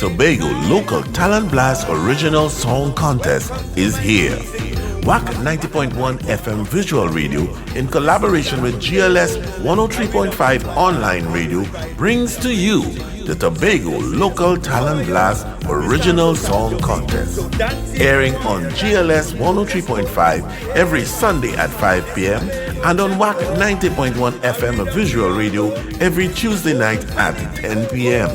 Tobago Local Talent Blast Original Song Contest is here. WAC 90.1 FM Visual Radio, in collaboration with GLS 103.5 Online Radio, brings to you the Tobago Local Talent Blast Original Song Contest. Airing on GLS 103.5 every Sunday at 5 p.m. and on WAC 90.1 FM Visual Radio every Tuesday night at 10 p.m.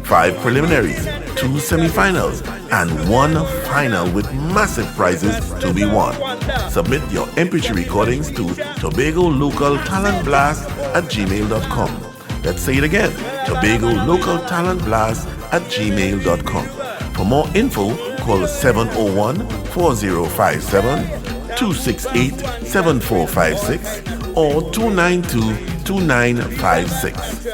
5 preliminaries, 2 semi-finals, and 1 final with massive prizes to be won. Submit your MP3 recordings to Tobago Local Talent Blast at gmail.com. Let's say it again, Tobago Local Talent Blast at gmail.com. For more info, call 701-4057-268-7456 or 292-2956.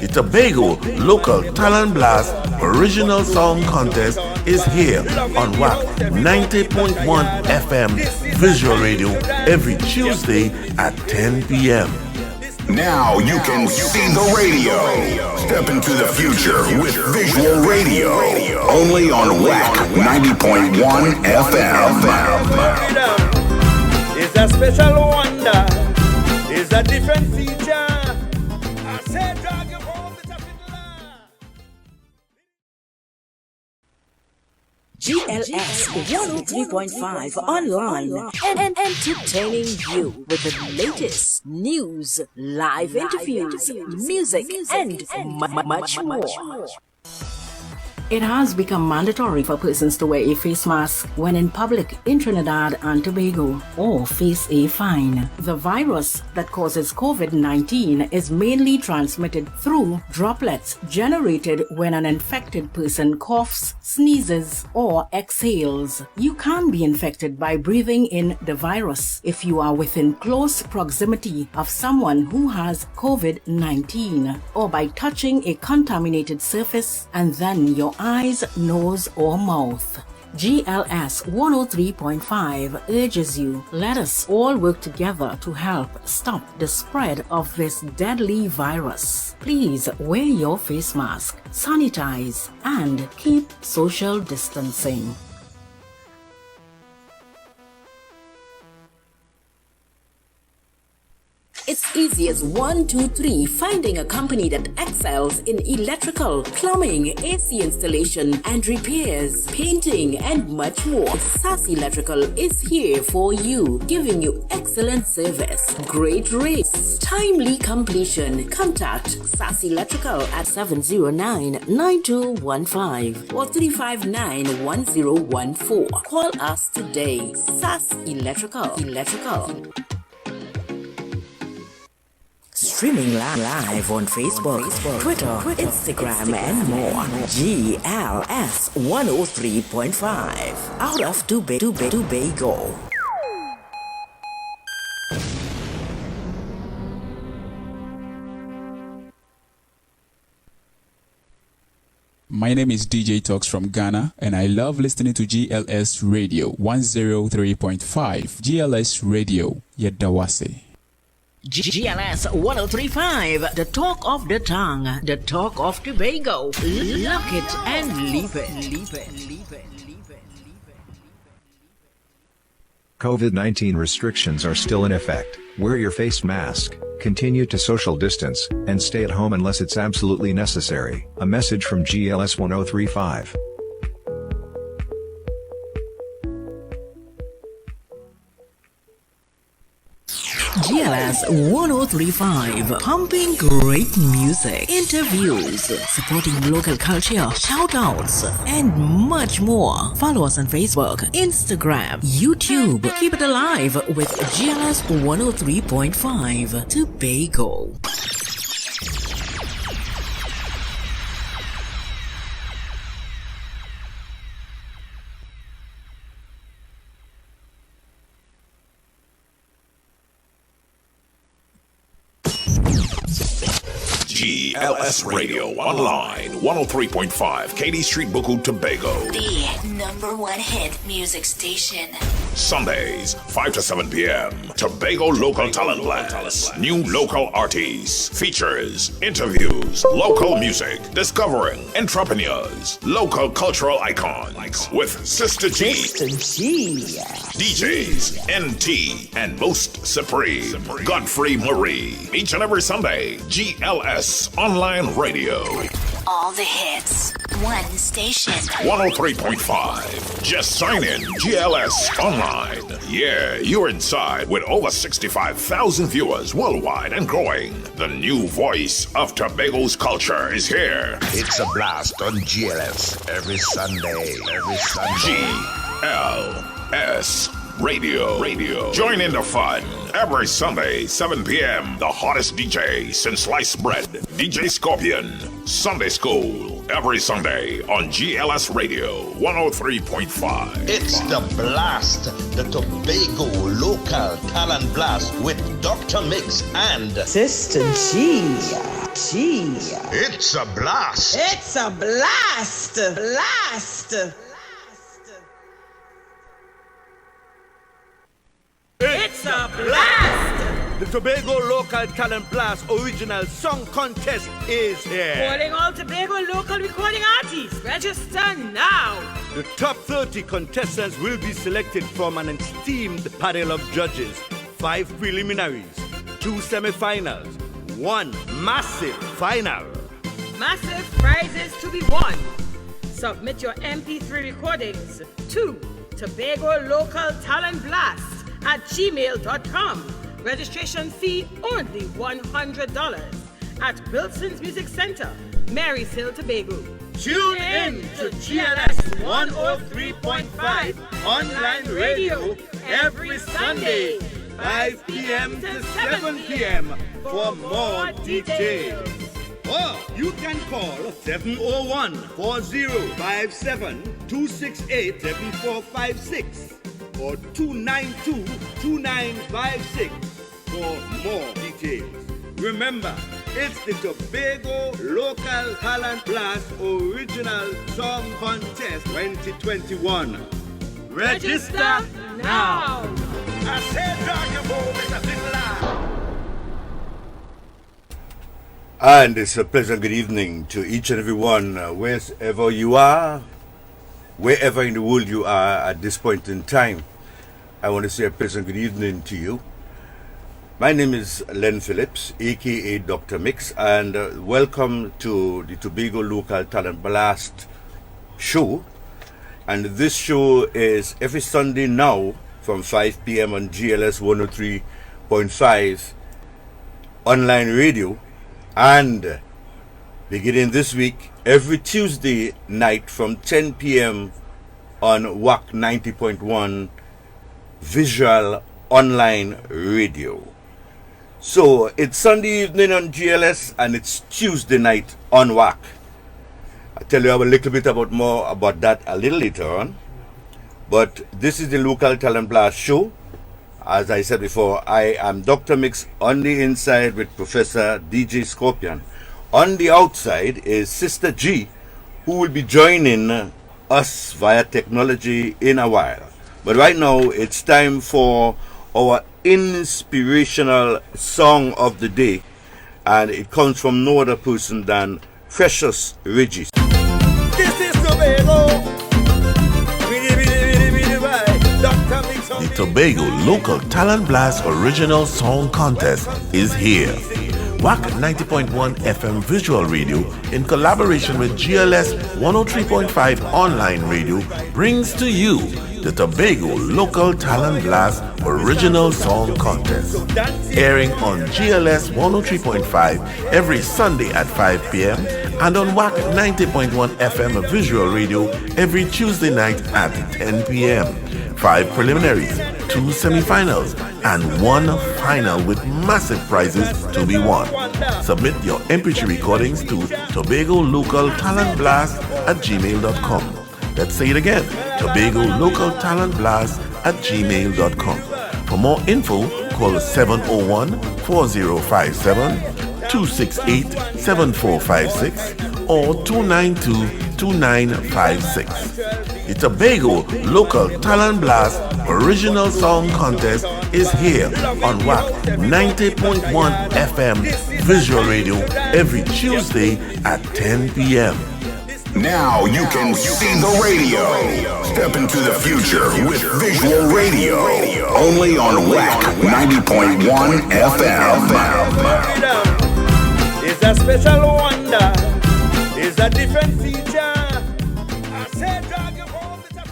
The Tobago Local Talent Blast Original Song Contest is here on WAC 90.1 FM Visual Radio every Tuesday at 10 p.m. Now you can see the radio. Step into the future with visual radio. Only on WAC 90.1 FM. It's a special wonder. It's a different feature. I said, drag you home, it's a GLS 103.5 online and entertaining you with the latest news, live interviews, music, and much more. It has become mandatory for persons to wear a face mask when in public in Trinidad and Tobago or face a fine. The virus that causes COVID-19 is mainly transmitted through droplets generated when an infected person coughs, sneezes, or exhales. You can be infected by breathing in the virus if you are within close proximity of someone who has COVID-19 or by touching a contaminated surface and then your eyes, nose, or mouth. GLS 103.5 urges you, let us all work together to help stop the spread of this deadly virus. Please wear your face mask, sanitize, and keep social distancing. It's easy as 1, 2, 3 finding a company that excels in electrical, plumbing, AC installation and repairs, painting, and much more. SAS Electrical is here for you, giving you excellent service, great rates, timely completion. Contact SAS Electrical at 709-9215 or 359-1014. Call us today. SAS Electrical. Streaming live on Facebook, Twitter, Instagram, and more. GLS 103.5 out of Tobago. My name is DJ Talks from Ghana, and I love listening to GLS Radio 103.5. GLS Radio, Yedawase. GLS 103.5, the talk of the tongue, the talk of Tobago. Lock it and leave it. COVID-19 restrictions are still in effect. Wear your face mask, continue to social distance, and stay at home unless it's absolutely necessary. A message from GLS 103.5. GLS 103.5, pumping great music, interviews, supporting local culture, shoutouts, and much more. Follow us on Facebook, Instagram, YouTube. Keep it alive with GLS 103.5 Tobago. GLS Radio Online 103.5 Katy Street, Boku, Tobago. The #1 hit music station. Sundays, 5 to 7 p.m. Tobago Local Talent Blast. New local artists, features, interviews, local music, discovering entrepreneurs, local cultural icons with Sister G, DJs, NT, and most supreme, Godfrey Marie. Each and every Sunday, GLS Online Radio. All the hits, one station. 103.5. Just sign in, GLS Online. Yeah, you're inside with over 65,000 viewers worldwide and growing. The new voice of Tobago's culture is here. It's a blast on GLS every Sunday. GLS Radio. Join in the fun. Every Sunday, 7 p.m. The hottest DJ since sliced bread, DJ Scorpion. Sunday School. Every Sunday on GLS Radio 103.5. It's the blast, the Tobago Local Talent Blast with Dr. Mix and Sister G. It's a blast. It's a blast. It's a blast! The Tobago Local Talent Blast Original Song Contest is here. Calling all Tobago local recording artists. Register now. The top 30 contestants will be selected from an esteemed panel of judges. 5 preliminaries, 2 semi-finals, 1 massive final. Massive prizes to be won. Submit your MP3 recordings to Tobago Local Talent Blast at gmail.com. Registration fee only $100 at Wilson's Music Center, Marys Hill, Tobago. Tune in to GLS 103.5 online radio every Sunday, 5 p.m. to 7 p.m. for more details. Or you can call 701-4057-268-7456 or 292-2956 for more details. Remember, it's the Tobago Local Talent Blast Original Song Contest 2021. Register now! I said, dog, your boy is a bit loud. And it's a pleasant good evening to each and every one, wherever you are, wherever in the world you are at this point in time. I want to say a pleasant good evening to you. My name is Len Phillips, aka Dr. Mix, and welcome to the Tobago Local Talent Blast show. And this show is every Sunday now from 5 p.m. on GLS 103.5 online radio, and beginning this week, every Tuesday night from 10 p.m. on WAC 90.1 visual online radio. So it's Sunday evening on GLS and it's Tuesday night on WAC. I'll tell you a little bit more about that a little later on. But this is the Local Talent Blast show. As I said before, I am Dr. Mix on the inside with Professor DJ Scorpion. On the outside is Sister G, who will be joining us via technology in a while. But right now, it's time for our inspirational song of the day. And it comes from no other person than Precious Regis. This is Tobago. The Tobago Local Talent Blast Original Song Contest is here. WAC 90.1 FM Visual Radio, in collaboration with GLS 103.5 Online Radio, brings to you the Tobago Local Talent Blast Original Song Contest. Airing on GLS 103.5 every Sunday at 5 p.m. and on WAC 90.1 FM Visual Radio every Tuesday night at 10 p.m. 5 preliminaries, 2 semi-finals, and 1 final with massive prizes to be won. Submit your MP3 recordings to Tobago Local Talent Blast at gmail.com. Let's say it again, Tobago Local Talent Blast at gmail.com. For more info, call 701-4057-268-7456 or 292-2956 2956. The Tobago Local Talent Blast Original Song Contest is here on WAC 90.1 FM Visual Radio every Tuesday at 10 p.m. Now you can see the radio. Step into the future with visual radio. Only on WAC 90.1 FM. It's a special wonder. It's a different feature. I said, drag your home, it's a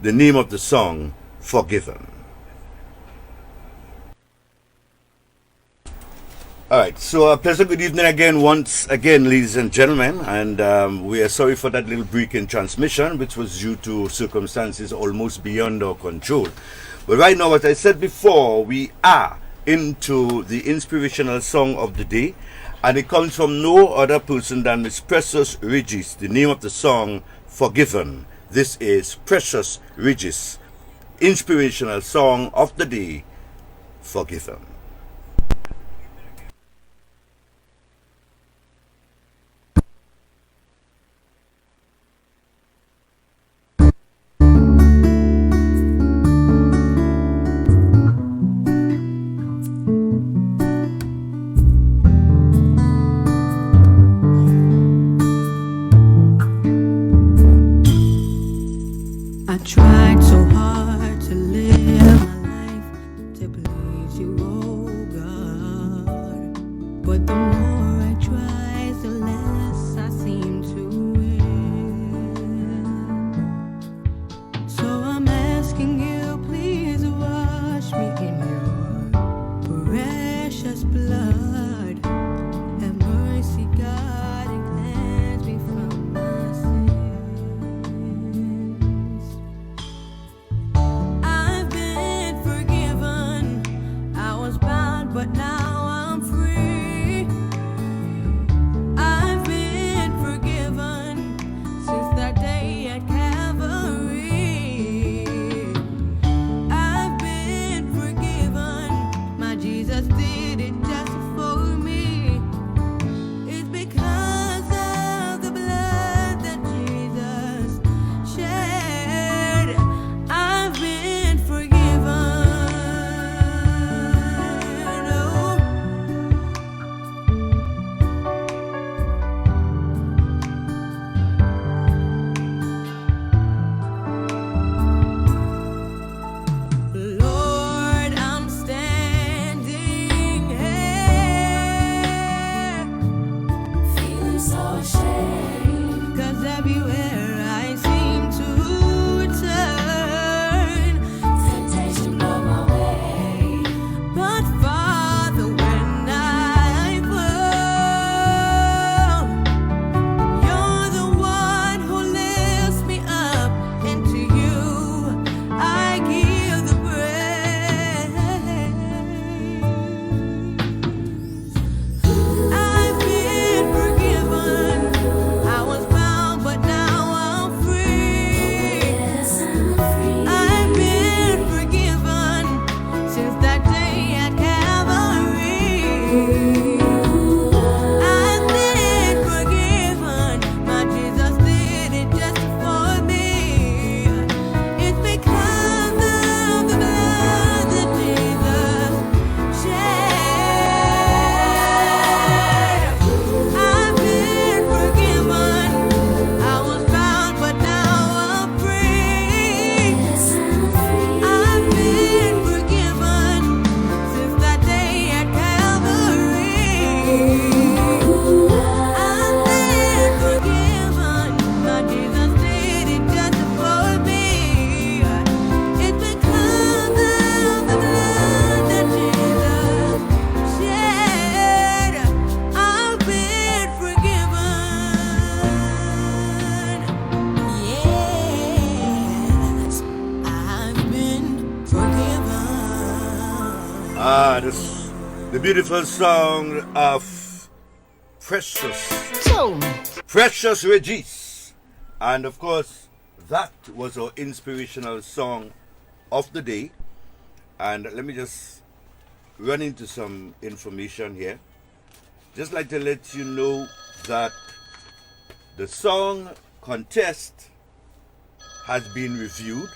The name of the song, Forgiven. All right, so a pleasant good evening again, once again, ladies and gentlemen, and we are sorry for that little break in transmission, which was due to circumstances almost beyond our control. But right now, as I said before, we are into the inspirational song of the day, and it comes from no other person than Miss Precious Regis. The name of the song, Forgiven. This is Precious Regis, inspirational song of the day, Forgiven. I tried so hard to live my life to please you, oh God. But the more I try, the less I seem to win. So I'm asking you, please wash me in your precious blood. Have mercy, God, and cleanse me from my sin. But now I'm free. I've been forgiven since that day at Calvary. I've been forgiven. My Jesus did it just for me. It's because of the blood that Jesus shed. I've been forgiven. The beautiful song of Precious Regis. And of course, that was our inspirational song of the day. And let me just run into some information here. just like to let you know that the song contest has been reviewed,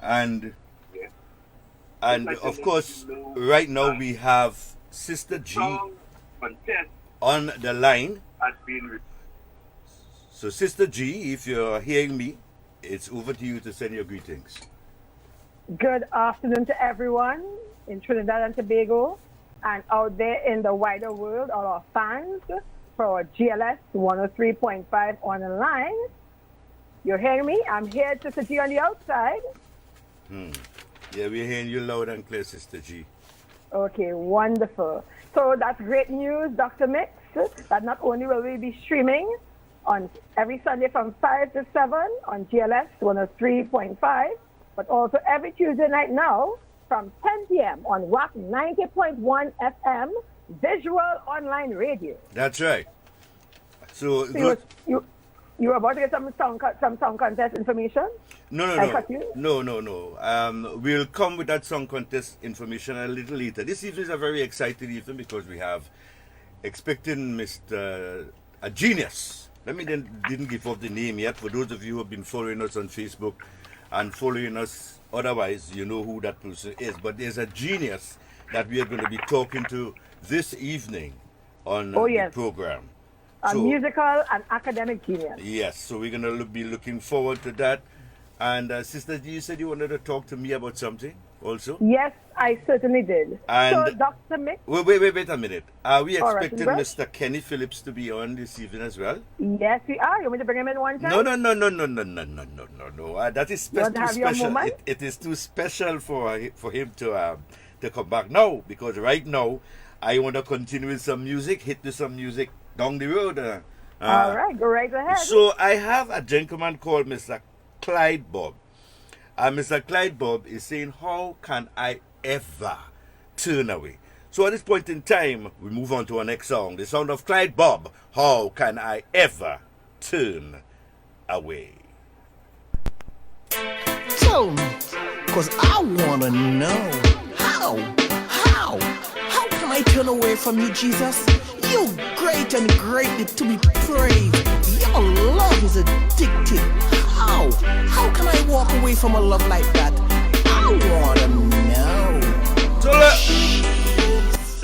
and of course, right now we have Sister G on the line. So, Sister G, if you're hearing me, it's over to you to send your greetings. Good afternoon to everyone in Trinidad and Tobago and out there in the wider world, all our fans for GLS 103.5 on the line. You're hearing me? I'm here, Sister G, on the outside. Yeah, we're hearing you loud and clear, Sister G. Okay, wonderful. So that's great news, Dr. Mix, that not only will we be streaming on every Sunday from 5 to 7 on GLS 103.5, but also every Tuesday night now from 10 p.m. on WAC 90.1 FM, visual online radio. That's right. So you were about to get some song contest information? No. We'll come with that song contest information a little later. This evening is a very exciting evening because we have expecting Mr. a genius. Didn't give off the name yet. For those of you who have been following us on Facebook and following us otherwise, you know who that person is. But there's a genius that we are going to be talking to this evening on the program. A musical and academic genius. Yes, so we're going to be looking forward to that. And Sister G, you said you wanted to talk to me about something also? Yes, I certainly did. And so, Dr. Mick... Wait a minute. Are we expecting right, Mr. Kenny Phillips to be on this evening as well? Yes, we are. You want me to bring him in one time? No. That is too special. It is too special for him to come back now, because right now I want to continue with some music, hit with some music down the road. All right, go right ahead. So I have a gentleman called Mr. Clyde Bob. Mr. Clyde Bob is saying, how can I ever turn away? So at this point in time, we move on to our next song. The sound of Clyde Bob, how can I ever turn away? Tell me, cause I wanna know how can I turn away from you, Jesus? You great and greatly to be praised. Your love is addictive. How can I walk away from a love like that? I wanna know. So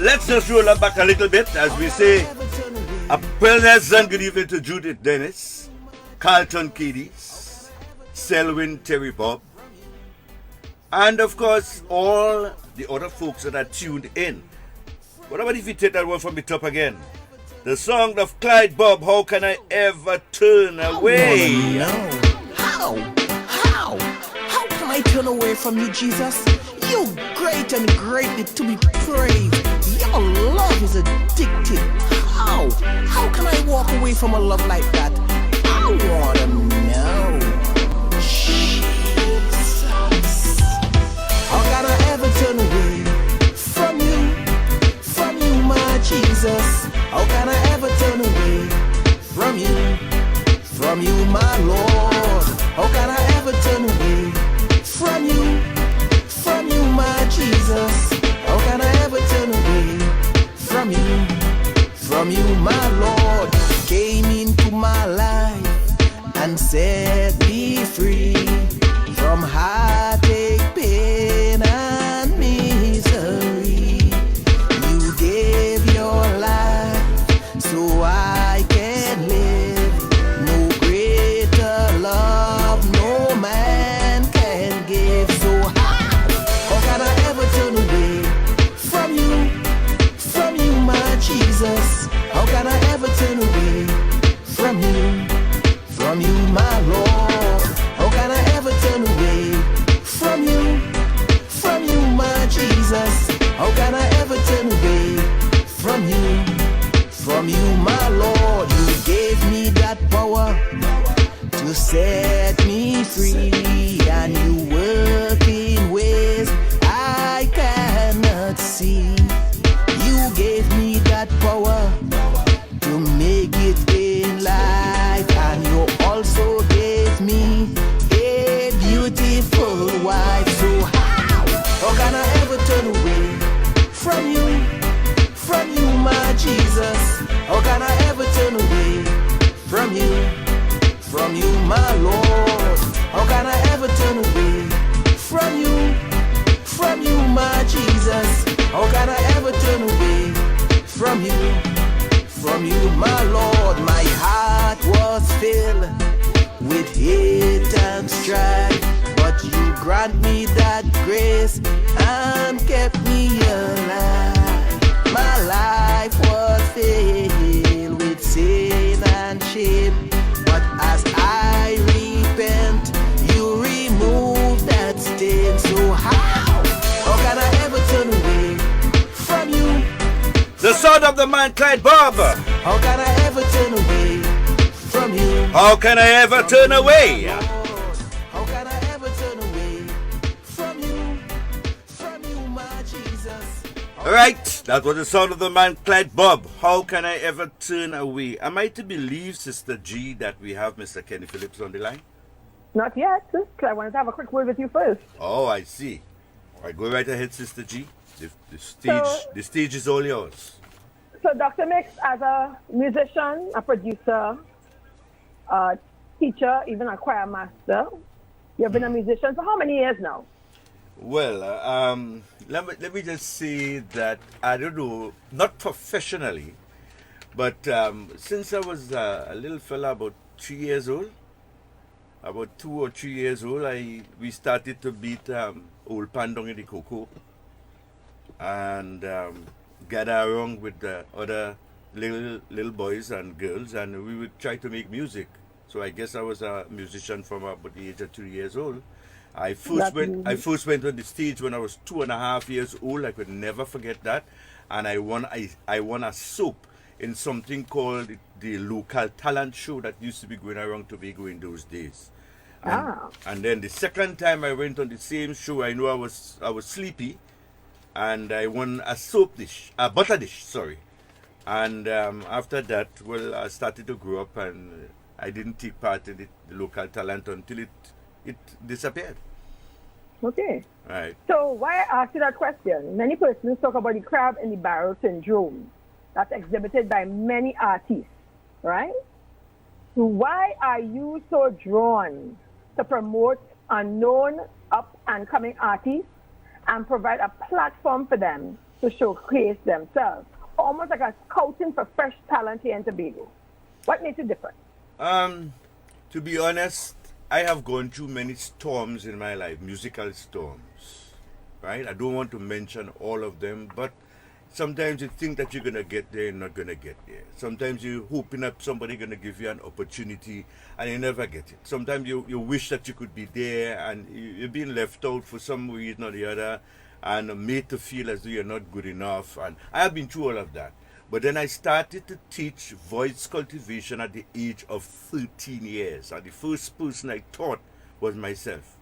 let's just roll up back a little bit as we say a pleasant good evening to Judith Dennis, Carlton Kiddies, Selwyn Terry Bob, and of course all the other folks that are tuned in. What about if you take that one from the top again? The song of Clyde Bob, how can I ever turn away? How can I turn away from you, Jesus? You great and greatly to be praised. Your love is addictive. How can I walk away from a love like that? I wanna know. Jesus. How can I ever turn away from you, my Jesus? How can I ever turn away from you, my Lord? How can I ever turn away from you, my Jesus? How can I ever turn away from you, my Lord? Came into my life and set me free from heartache, pain, and misery. You gave your life so I can live. No greater love no man can give. So how can I ever turn away from you, my Jesus? How can I ever turn away from you, my Lord? How can I ever turn away from you, my Jesus? How can I ever turn away from you, my Lord? You gave me that power to set me free, and you work in ways I cannot see. You gave me that power to make it in life, and you also gave me a beautiful wife. So how can I ever turn away Jesus. How can I ever turn away from you, my Lord? How can I ever turn away from you, my Jesus? How can I ever turn away from you, my Lord? My heart was filled with hate and strife, but you grant me that grace and kept me alive. My life was filled with sin and shame, but as I repent, you remove that stain. So how can I ever turn away from you? The son of the man Clyde Barber. How can I ever turn away from you? How can I ever turn away? How can I ever turn away from you, my Jesus? Right, that was the sound of the man Clyde Bob. How can I ever turn away? Am I to believe, Sister G, that we have Mr. Kenny Phillips on the line? Not yet. I wanted to have a quick word with you first. Oh, I see. All right, go right ahead, Sister G. The stage is all yours. So, Dr. Mix, as a musician, a producer, a teacher, even a choir master, you've been a musician for how many years now? Well, let me just say that, I don't know, not professionally, but since I was a little fella, about 3 years old, about 2 or 3 years old, we started to beat old pan down in the cocoa and gather around with the other little boys and girls, and we would try to make music. So I guess I was a musician from about the age of 3 years old. I first went on the stage when I was 2.5 years old. I could never forget that, and I won a soap in something called the local talent show that used to be going around Tobago in those days. And then the second time I went on the same show, I know I was sleepy, and I won a butter dish, sorry. And after that, well, I started to grow up, and I didn't take part in the local talent until it disappeared. Okay. Right. So why I ask you that question? Many persons talk about the crab in the barrel syndrome that's exhibited by many artists, right? So why are you so drawn to promote unknown up and coming artists and provide a platform for them to showcase themselves? Almost like a scouting for fresh talent here in Tobago. What makes it different? To be honest, I have gone through many storms in my life, musical storms, right? I don't want to mention all of them, but sometimes you think that you're going to get there, you're not going to get there. Sometimes you're hoping that somebody's going to give you an opportunity, and you never get it. Sometimes you wish that you could be there, and you're being left out for some reason or the other, and made to feel as though you're not good enough. And I have been through all of that. But then I started to teach voice cultivation at the age of 13 years. And the first person I taught was myself,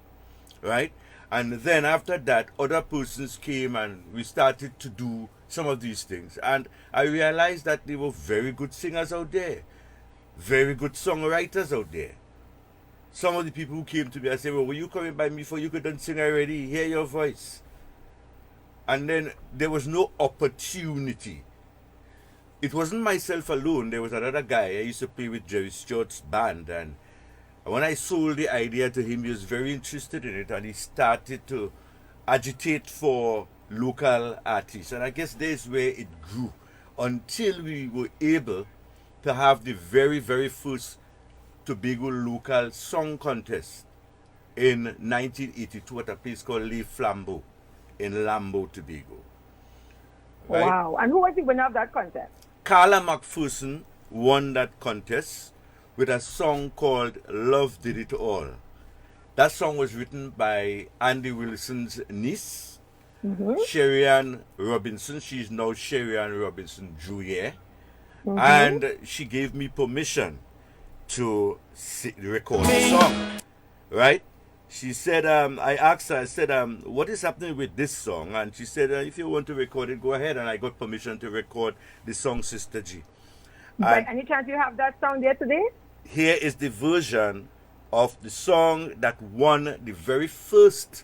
right? And then after that, other persons came and we started to do some of these things. And I realized that there were very good singers out there, very good songwriters out there. Some of the people who came to me, I said, well, were you coming by me for you couldn't sing already? Hear your voice. And then there was no opportunity. It wasn't myself alone. There was another guy. I used to play with Jerry Stewart's band. And when I sold the idea to him, he was very interested in it. And he started to agitate for local artists. And I guess there's where it grew until we were able to have the very, very first Tobago local song contest in 1982 at a place called Le Flambeau in Lambeau, Tobago. Right? Wow. And who was the winner of that contest? Carla McPherson won that contest with a song called Love Did It All. That song was written by Andy Wilson's niece, Sherry-Ann Robinson. She's now Sherry-Ann Robinson Jr. And she gave me permission to record the song, right? She said, I asked her, I said, what is happening with this song? And she said, if you want to record it, go ahead. And I got permission to record the song Sister G. By any chance you have that song there today? Here is the version of the song that won the very first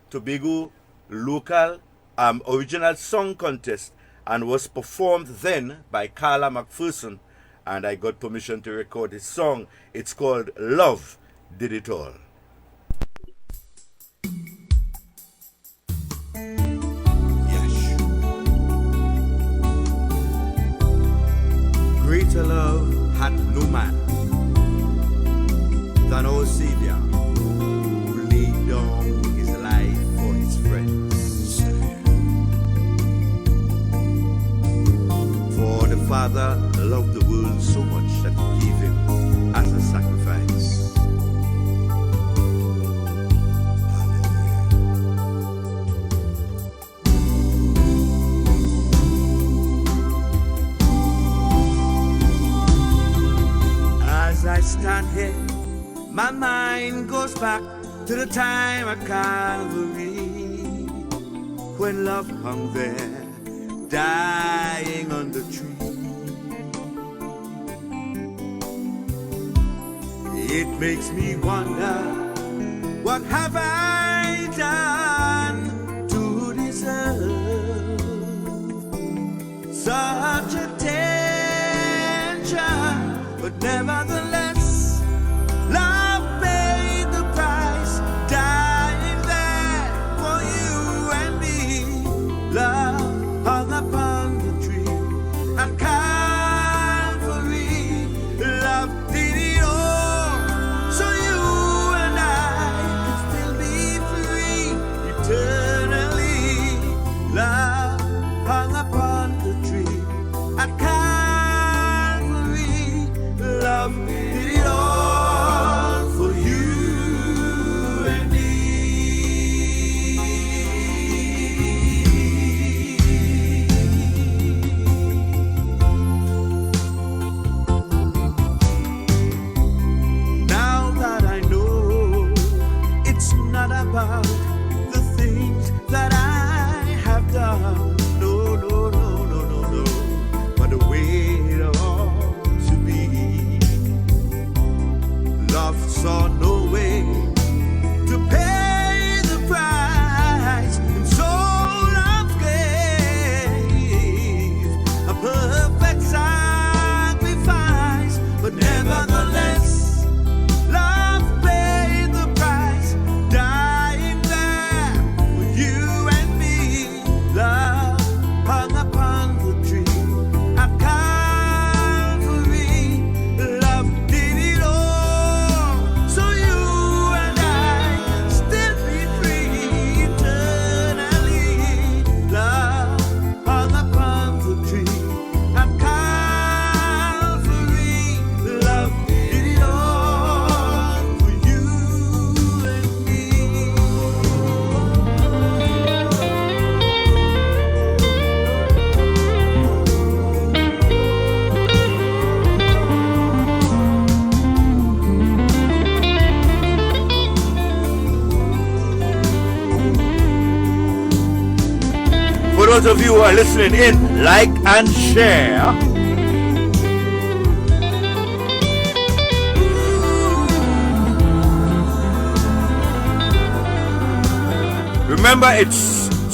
Tobago local original song contest and was performed then by Carla McPherson, and I got permission to record his song. It's called Love Did It All. Greater love hath no man than our Savior, who laid down his life for his friends. For the Father loved the world so much that he gave him as a sacrifice. As I stand here, my mind goes back to the time at Calvary, when love hung there, dying on the tree. It makes me wonder, what have I done to deserve such attention? But nevertheless, love paid the price, dying there for you and me. Love hung upon the tree at Calvary. Love did it all, so you and I can still be free eternally. Love hung upon the tree at Calvary. Love did it all for you and me. Now that I know it's not about the things that I have done, no, no, no, no, no, no, but the way it ought to be. Love saw no way to pay the price, and so love gave a perfect sacrifice. But nevertheless, love paid the price, dying there for you and me. Love hung upon the tree at Calvary. Love did it all, so you and I can still be free eternally. Love hung upon the tree at Calvary. Love did it all for you and me. For those of you who are listening in, like and share. Remember, it's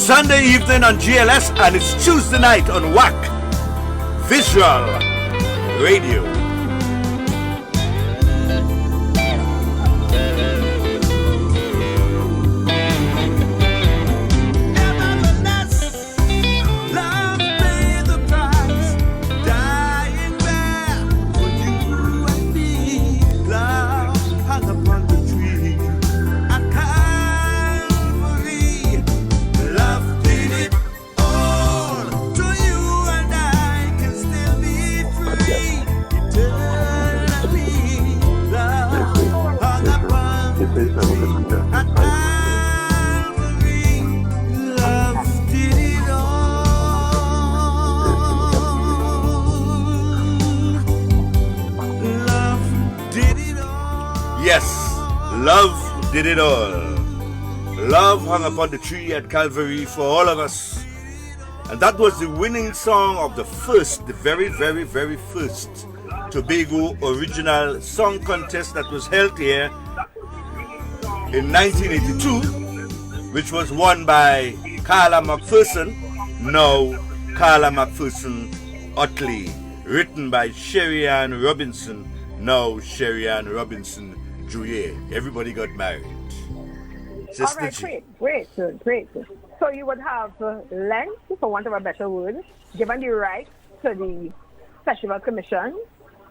Sunday evening on GLS and it's Tuesday night on WAC Visual Radio. Love paid the price, dying there for you and me. Love hung upon the tree at Calvary. Love did it all, so you and I can still be free eternally. Love hung upon the tree at Calvary. Love did it all. Love did it all. Yes, love did it all. Love hung upon the tree at Calvary for all of us. And that was the winning song of the very, very, very first Tobago Original Song Contest that was held here in 1982, which was won by Carla McPherson, now Carla McPherson Utley, written by Sherry Ann Robinson, now Sherry Ann Robinson Juliet. Everybody got married. Sister All right, G. great. So you would have lent, for want of a better word, given the right to the Festival Commission,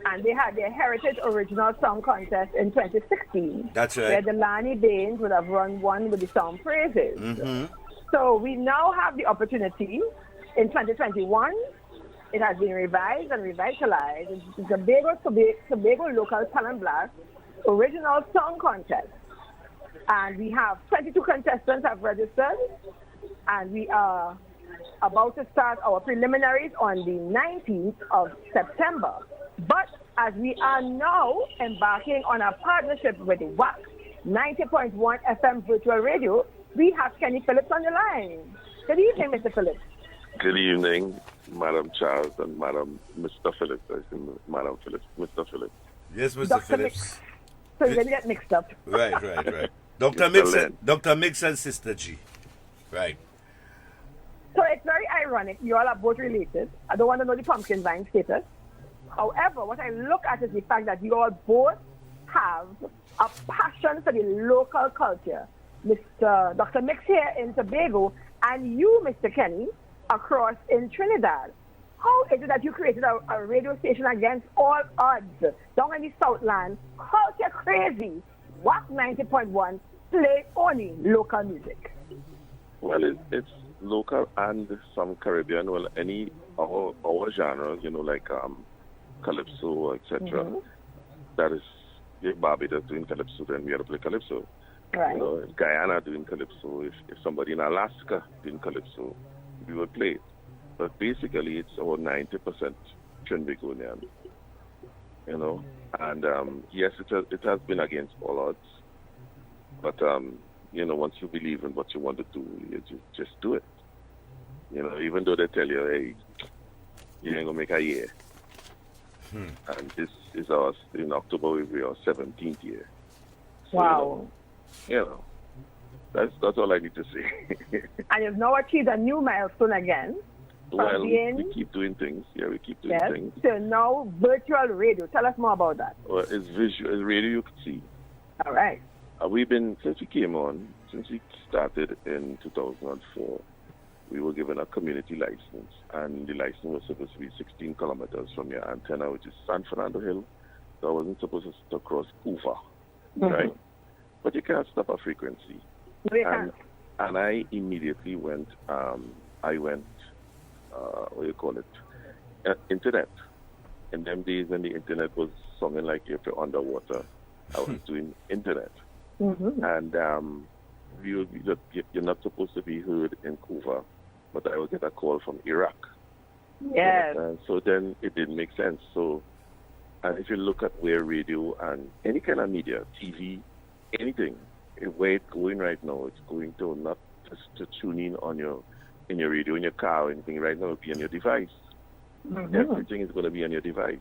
and they had their Heritage Original Song Contest in 2016. That's right. Where Delaney Baines would have one with the song Praises. Mm-hmm. So we now have the opportunity in 2021. It has been revised and revitalized. It's the Tobago Local Talent Blast Original Song Contest. And we have 22 contestants have registered, and we are about to start our preliminaries on the 19th of September. But as we are now embarking on a partnership with WAC 90.1 FM Virtual Radio, we have Kenny Phillips on the line. Good evening, Mr. Phillips. Good evening, Madam Charles and Mr. Phillips. I think Madam Phillips, Mr. Phillips. Yes, Mr. Dr. Phillips. Mix. So you're going to get mixed up. Right. Dr. Mix and Sister G. Right. So it's very ironic. You all are both related. I don't want to know the pumpkin vine status. However, what I look at is the fact that you all both have a passion for the local culture. Dr. Mix here in Tobago, and you, Mr. Kenny, across in Trinidad. How is it that you created a radio station against all odds down in the Southland, culture crazy, WAC 90.1, play only local music? Well, it's local and some Caribbean. Well, our genres, like calypso, etc. Mm-hmm. That is, if Barbados doing calypso, then we have to play calypso. Right. If Guyana doing calypso, if somebody in Alaska doing calypso, we will play it. But basically, it's about 90% Trinbagonian, And yes, it has been against all odds. But, once you believe in what you want to do, you just do it. Even though they tell you, hey, you ain't going to make a year. And this is in October, will be our 17th year. So, wow. That's all I need to say. And you've now achieved a new milestone again. Well, we keep doing things. Yeah, we keep doing things. So now virtual radio. Tell us more about that. Well, it's visual. It's radio you can see. All right. We've been, since we started in 2004, we were given a community license. And the license was supposed to be 16 kilometers from your antenna, which is San Fernando Hill. So I wasn't supposed to cross Kufa, right? But you can't stop a frequency. And I immediately went, internet. In them days when the internet was something like if you're underwater, I was doing internet. Mm-hmm. And you're not supposed to be heard in Kufa, but I would get a call from Iraq. Yes. So then it didn't make sense. So, and if you look at where radio and any kind of media, TV, anything, where it's going right now, it's going to not just to tune in on your radio, in your car, or anything. Right now, it'll be on your device. Mm-hmm. Everything is going to be on your device.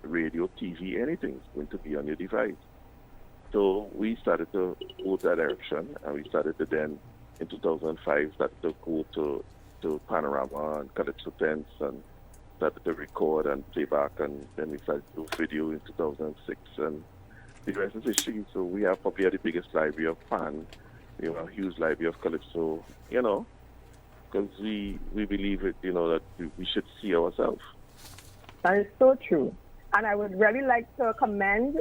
Radio, TV, anything is going to be on your device. So we started to go that direction, and we started to then, in 2005, started to go to Panorama and Calypso Tents, and started to record and play back, and then we started to do video in 2006, and the rest is history. So we have probably the biggest library of pan, a huge library of Calypso, because we believe it, that we should see ourselves. That is so true. And I would really like to commend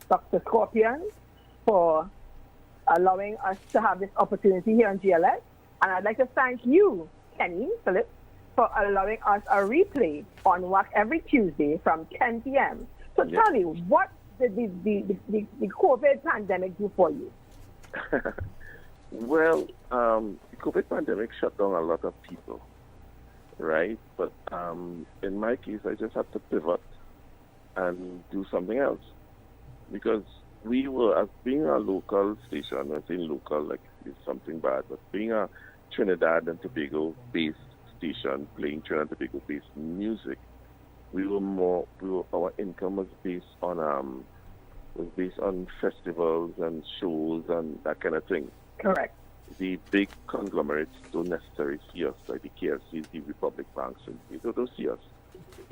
Dr. Scorpion for allowing us to have this opportunity here on GLS. And I'd like to thank you, Kenny Phillips, for allowing us a replay on WAC every Tuesday from 10 p.m. So tell me, what did the COVID pandemic do for you? Well, the COVID pandemic shut down a lot of people, right? But in my case, I just had to pivot and do something else. Because we were, as being a local station, I'm saying local like it's something bad, but being a Trinidad and Tobago-based station, playing Trinidad and Tobago-based music, our income was based on festivals and shows and that kind of thing. Correct. the big conglomerates don't necessarily see us, like the KFCs, the Republic Banks, and they don't see us.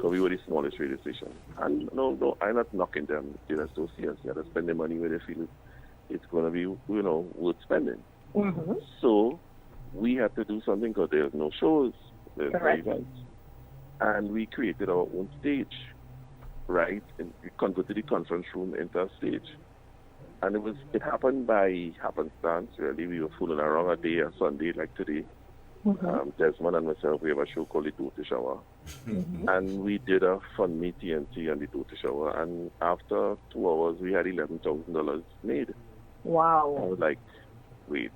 So we were the smallest radio station. And no, I'm not knocking them. They just don't see us. They have to spend the money where they feel it's going to be, worth spending. Mm-hmm. So we had to do something because there's no shows, there's no events. And we created our own stage, right? And we converted the conference room into a stage. And it happened by happenstance, really. We were fooling around a day, a Sunday like today. Mm-hmm. Desmond and myself, we have a show called The Daughter Shower. Mm-hmm. And we did a fun meet TNT and The Daughter Shower. And after 2 hours, we had $11,000 made. Wow. I was like, wait,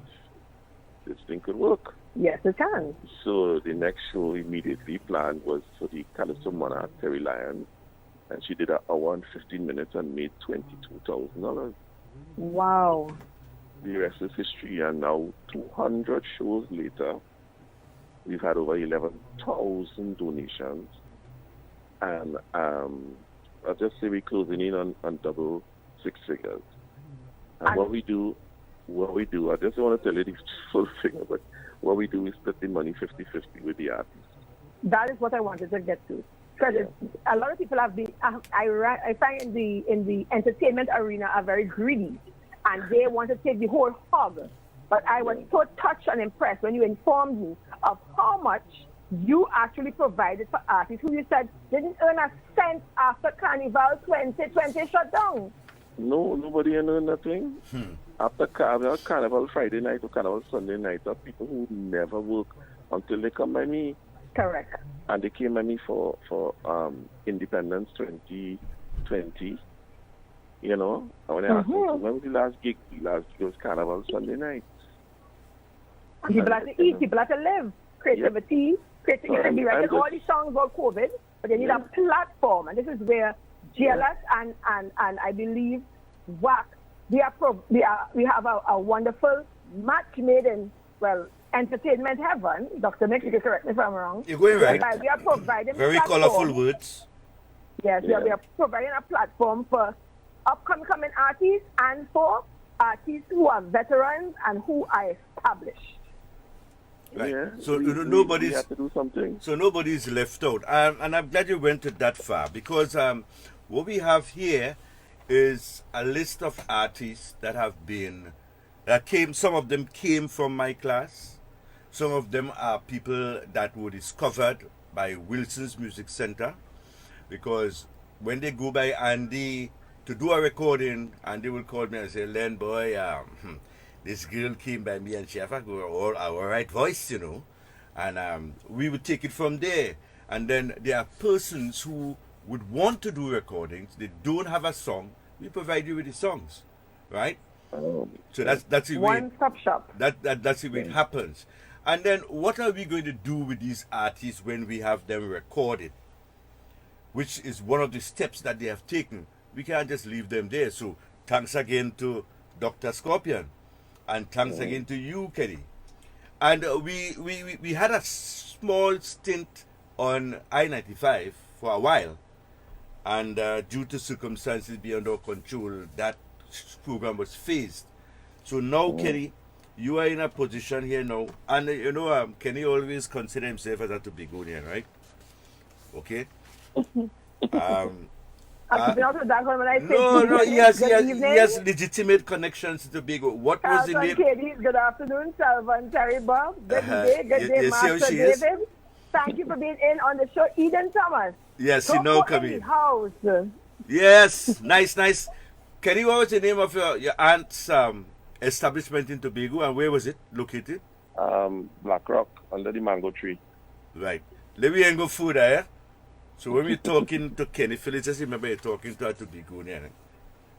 this thing could work. Yes, it can. So the next show immediately planned was for the Calypso Monarch, Terry Lyons. And she did an hour and 15 minutes and made $22,000. Wow. The rest is history. And now, 200 shows later, we've had over 11,000 donations. And I'll just say we're closing in on double six figures. And what we do, I just want to tell you the full figure, but what we do is split the money 50-50 with the artists. That is what I wanted to get to. Because a lot of people have been, I find in the entertainment arena are very greedy, and they want to take the whole hog. But I was so touched and impressed when you informed me of how much you actually provided for artists who you said didn't earn a cent after Carnival 2020 shut down. No, nobody earned nothing. After Carnival Friday night or Carnival Sunday night, there are people who never work until they come by me. Correct. And they came by me for Independence 2020. And when I asked them, when was the last gig? The last gig was Carnival Sunday night. People have to eat, people have to live. Creativity, we write all these songs about COVID, but they need a platform. And this is where GLS and I believe WAC, we have a wonderful match made in, entertainment heaven. Dr. Mix, you can correct me if I'm wrong. You're going right. We are providing very platform. colorful words. Yes, we are providing a platform for upcoming artists and for artists who are veterans and who are established. Right. Yeah, So we have to do something. So nobody's left out. And I'm glad you went to that far, because what we have here is a list of artists that some of them came from my class. Some of them are people that were discovered by Wilson's Music Center, because when they go by Andy to do a recording, Andy will call me and say, Len boy, this girl came by me and she have our right voice, and we would take it from there. And then there are persons who would want to do recordings, they don't have a song, we provide you with the songs, right? So that's the way. One-stop shop. That's the way it happens. And then what are we going to do with these artists when we have them recorded? Which is one of the steps that they have taken. We can't just leave them there. So thanks again to Dr. Scorpion. And thanks again to you, Kenny. And we had a small stint on I-95 for a while. And due to circumstances beyond our control, that program was phased. So now, Kenny, you are in a position here now. And, Kenny always consider himself as a Tobagonian, right? Okay? He has legitimate connections to Tobago. What was the name? Katie, good afternoon, Salvan, Terry Bob. Good day, Master David. Thank you for being in on the show. Eden Thomas. Yes, you know, come in. House. Yes, nice. Kenny, what was the name of your aunt's establishment in Tobago, and where was it located? Black Rock, under the mango tree. Right. Let me go food there. So when we're talking to Kenny Phillips, just remember you're talking to a Tobagonian.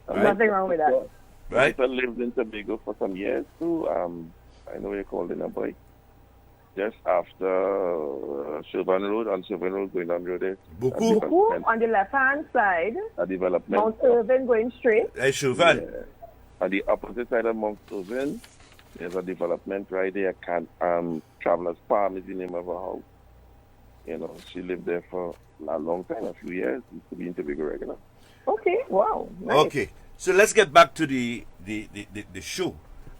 Right? Nothing wrong with that. Right? I lived in Tobago for some years too. I know you're called in a boy. Just after Sylvan Road, on Sylvan Road, going down the road there. Buku, on the left-hand side. A development. Mount Irvin going straight. Hey, Sylvan. Yeah. On the opposite side of Mount Irvin, there's a development right there. Traveler's Palm is the name of her house. She lived there for a long time, a few years. Used to be in Tobago regular. Okay, wow. Nice. Okay, so let's get back to the show.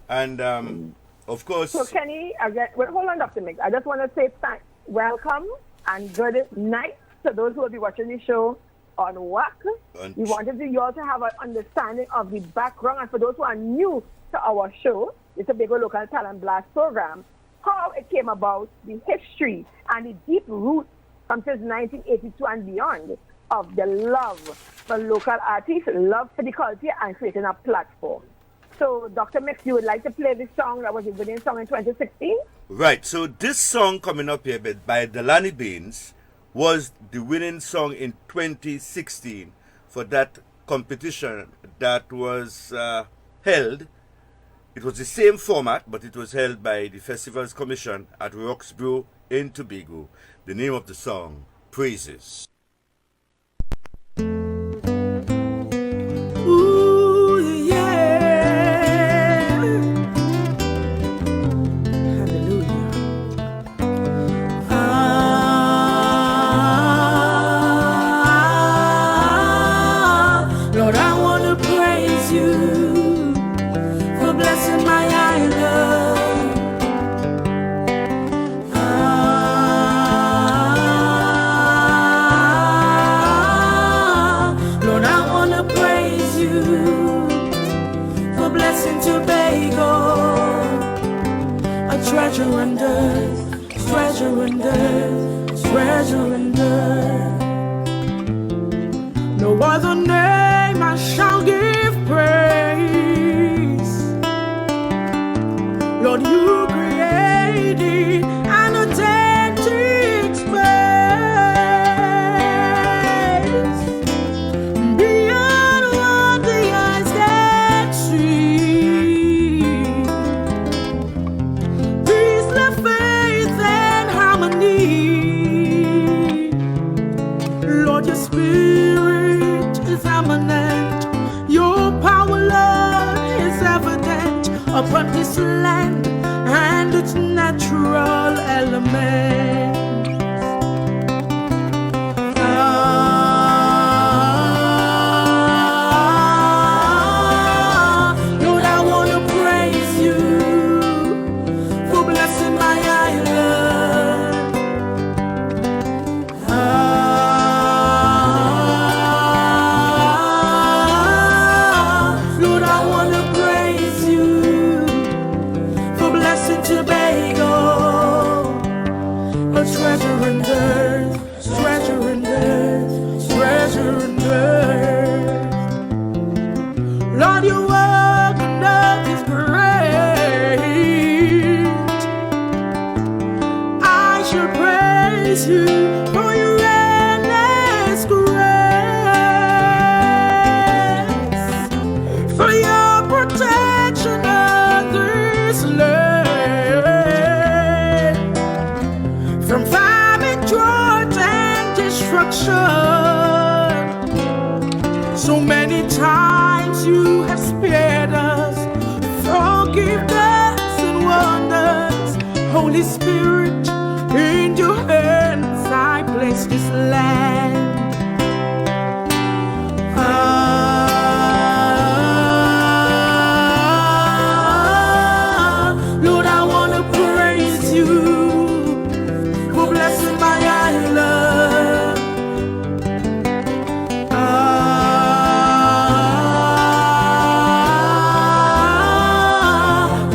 And Of course. So Kenny, hold on, Dr. Mix. I just want to say welcome and good night to those who will be watching the show on WAC. We wanted you all to have an understanding of the background, and for those who are new to our show, the Tobago Local Talent Blast program, how it came about, the history and the deep roots from since 1982 and beyond of the love for local artists, love for the culture, and creating a platform. So, Dr. Mix, you would like to play this song that was a winning song in 2016? Right. So this song coming up here by Delaney Baines was the winning song in 2016 for that competition that was held. It was the same format, but it was held by the Festivals Commission at Roxborough in Tobago. The name of the song, Praises. Ooh, yeah. Hallelujah. Lord, I want to praise you for blessing my island. Lord, I want to praise you for blessing Tobago, a treasure and earth, treasure and earth, treasure and earth. No other name I shall give praise. Lord, you created an authentic space beyond what the eyes can see. Peace, love, faith, and harmony. Lord, your spirit is eminent. Your power, Lord, is evident upon this land and its natural elements. Lord, I want to praise you for blessing my island. Lord, I want to praise you for blessing Tobago, a treasure and earth, treasure and earth, treasure and earth. Lord, your work on earth is great. I shall praise you for your endless grace, for your protection of this land, from famine, drought, and destruction. So many times you have spared us, forgiveness and wonders. Holy Spirit, in your hands I place this land. Lord, I want to praise you for blessing my island.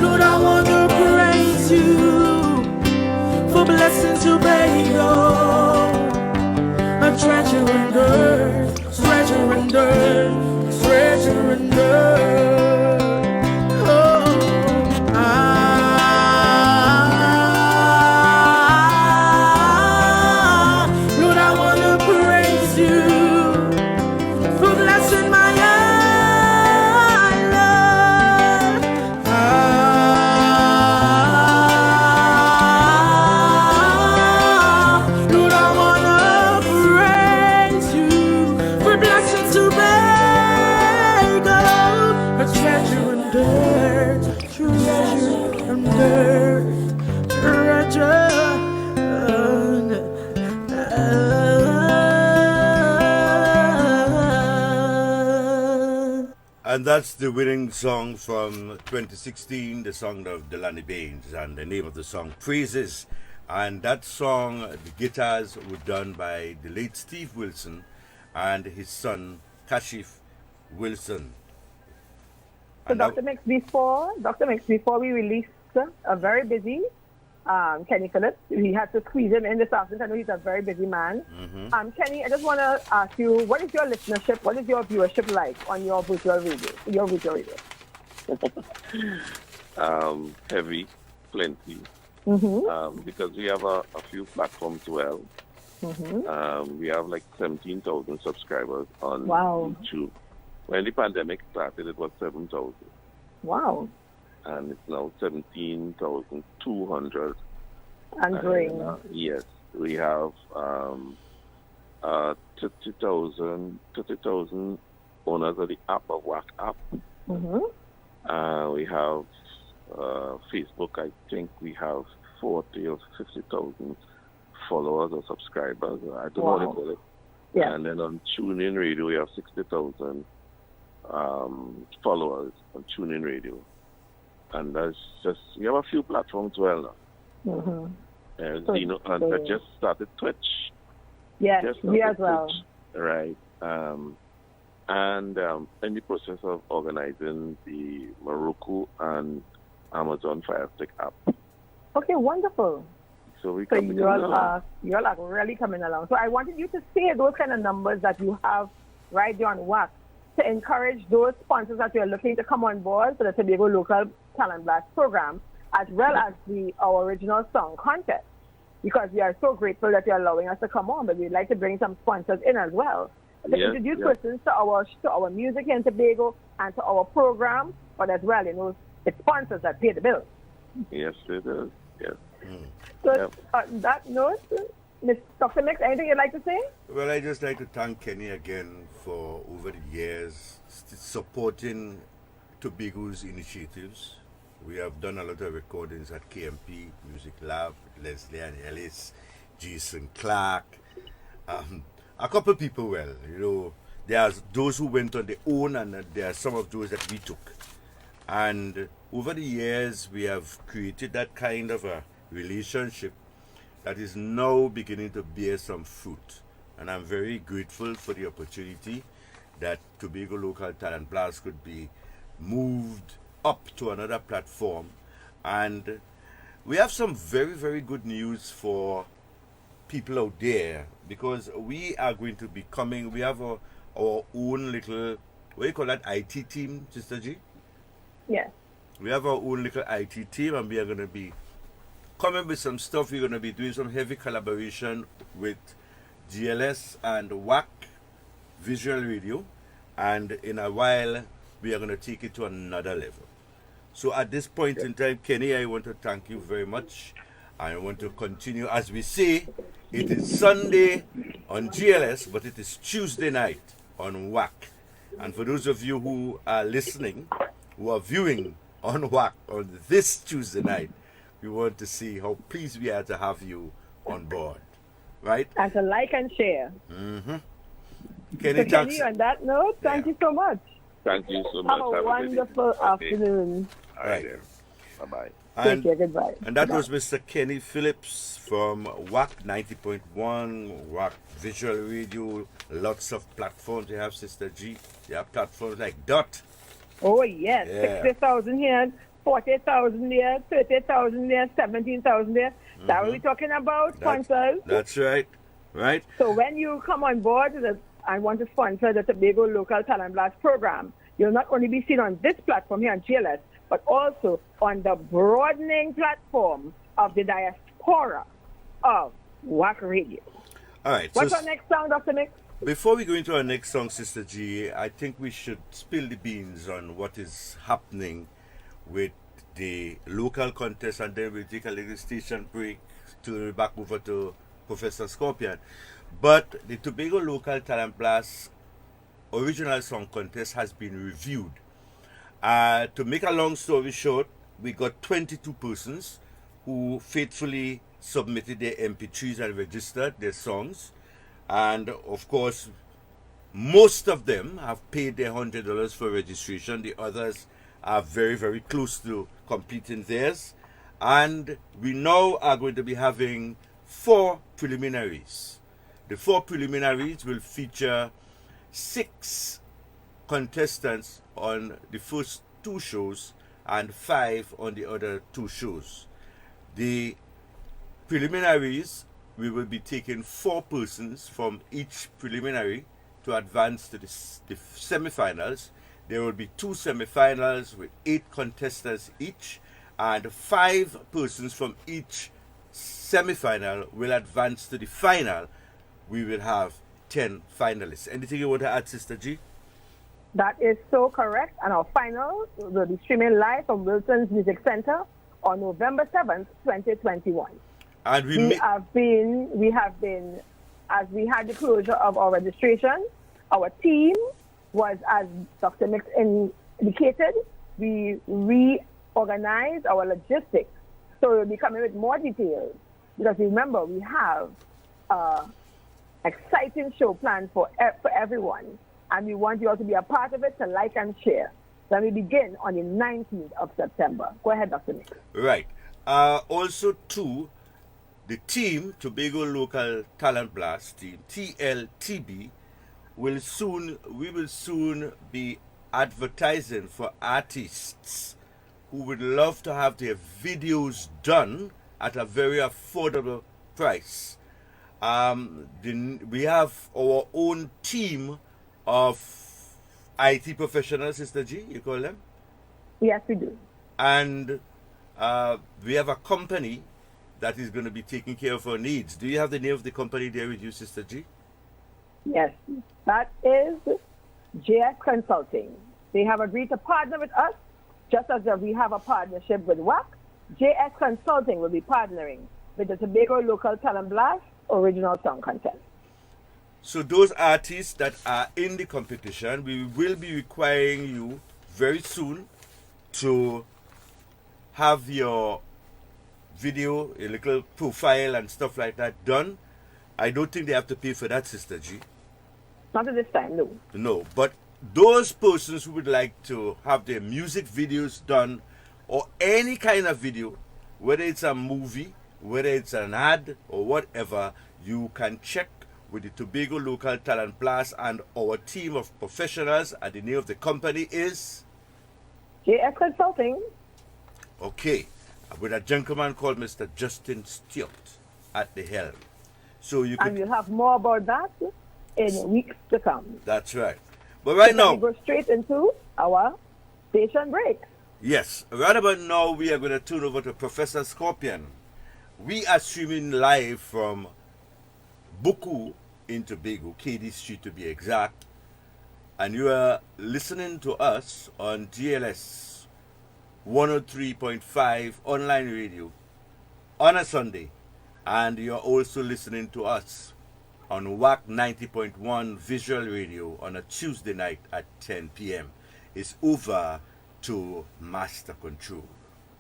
Lord, I want to praise you for blessing Tobago, a treasure and earth, treasure and earth, treasure and earth. Oh, Lord, I want to praise you for blessing my island. Lord, I want to praise you for blessing Tobago, a And that's the winning song from 2016, the song of Delaney Baines, and the name of the song, Praises. And that song, the guitars were done by the late Steve Wilson and his son, Kashif Wilson. So Dr. Mix, before we released a very busy Kenny Phillips, we had to squeeze him in this afternoon. I know he's a very busy man. Kenny, I just want to ask you, what is your listenership, what is your viewership like on your virtual radio? Heavy, plenty. Because we have a few platforms as well. We have like 17,000 subscribers on YouTube. When the pandemic started, it was 7,000. Wow. And it's now 17,200. And growing. Yes. We have 30,000 owners of the app, of WAC app. We have Facebook, I think we have 40 or 50,000 followers or subscribers. I don't know what to call it. Yeah. And then on TuneIn Radio, we have 60,000 followers on TuneIn Radio. And that's just, we have a few platforms as well now. And I just started Twitch. Yes, me as well. Twitch, right. And in the process of organizing the Morocco and Amazon Fire Stick app. Okay, wonderful. So you all are really coming along. So I wanted you to say those kind of numbers that you have right there on WAC to encourage those sponsors that you're looking to come on board for the Tobago Local Talent Blast program, as well as our original song contest, because we are so grateful that you're allowing us to come on, but we'd like to bring some sponsors in as well. To introduce persons to our music here in Tobago and to our program, but as well, it's sponsors that pay the bills. Yes, it is. Yes. So on that note, Dr. Mix, anything you'd like to say? Well, I just like to thank Kenny again for over the years supporting Tobago's initiatives. We have done a lot of recordings at KMP Music Lab, Leslie and Ellis, Jason Clark, a couple of people. There are those who went on their own, and there are some of those that we took. And over the years, we have created that kind of a relationship that is now beginning to bear some fruit. And I'm very grateful for the opportunity that Tobago Local Talent Blast could be moved up to another platform. And we have some very, very good news for people out there, because we are going to be coming, we have our own little, what do you call that, IT team, Sister G? Yes. We have our own little IT team, and we are going to be coming with some stuff. We're going to be doing some heavy collaboration with GLS and WAC Visual Radio, and in a while we are going to take it to another level. So at this point in time, Kenny, I want to thank you very much. I want to continue. As we say, it is Sunday on GLS, but it is Tuesday night on WAC. And for those of you who are listening, who are viewing on WAC on this Tuesday night, we want to see how pleased we are to have you on board, right? And to like and share. Kenny, Kenny, on that note, thank you so much. Thank you so much. Have a wonderful afternoon. All right. Bye-bye. Take care. Goodbye. And that was Mr. Kenny Phillips from WAC 90.1, WAC Visual Radio. Lots of platforms. You have, Sister G. You have platforms like DOT. Oh, yes. 60,000 here, 40,000 there, 30,000 there, 17,000 there. That what we're talking about, sponsors? That's right. Right? So when you come on board and want to sponsor the Tobago Local Talent Blast program, you'll not only be seen on this platform here on GLS, but also on the broadening platform of the diaspora of WAC Radio. All right. What's our next song, Dr. Mix? Before we go into our next song, Sister G, I think we should spill the beans on what is happening with the local contest, and then we'll take a little station break to back over to Professor Scorpion. But the Tobago Local Talent Blast original song contest has been reviewed. To make a long story short, we got 22 persons who faithfully submitted their MP3s and registered their songs. And of course, Most of them have paid their $100 for registration. The others are very, very close to completing theirs. And we now are going to be having 4 preliminaries. The 4 preliminaries will feature 6 contestants on the first 2 shows and 5 on the other 2 shows. The preliminaries, we will be taking 4 persons from each preliminary to advance to the semifinals. There will be 2 semifinals with 8 contestants each, and 5 persons from each semifinal will advance to the final. We will have 10 finalists. Anything you want to add, Sister G? That is so correct. And our finals will be streaming live from Wilson's Music Center on November 7th, 2021. And we have been, as we had the closure of our registration, our team was, as Dr. Mix indicated, we reorganized our logistics. So we'll be coming with more details. Because remember, we have an exciting show planned for everyone. And we want you all to be a part of it, to like and share. Then we begin on the 19th of September. Go ahead, Dr. Mix. Right. Also, too, the team, Tobago Local Talent Blast team, TLTB, we will soon be advertising for artists who would love to have their videos done at a very affordable price. We have our own team of IT professionals, Sister G, you call them? Yes, we do. And we have a company that is going to be taking care of our needs. Do you have the name of the company there with you, Sister G? Yes, that is JS Consulting. They have agreed to partner with us, just as we have a partnership with WAC. JS Consulting will be partnering with the Tobago Local Talent Blast Original Song Contest. So those artists that are in the competition, we will be requiring you very soon to have your video, a little profile and stuff like that done. I don't think they have to pay for that, Sister G. Not at this time, no. No, but those persons who would like to have their music videos done or any kind of video, whether it's a movie, whether it's an ad or whatever, you can check with the Tobago Local Talent Blast and our team of professionals, and the name of the company is JS Consulting. Okay, with a gentleman called Mr. Justin Stewart at the helm. So you can. And we'll have more about that in weeks to come. That's right. But right now, we go straight into our station break. Yes, right about now we are going to turn over to Professor Scorpion. We are streaming live from Buku in Tobago, KD Street to be exact, and you are listening to us on GLS 103.5 online radio on a Sunday, and you are also listening to us on WAC 90.1 visual radio on a Tuesday night at 10 p.m. It's over to Master Control.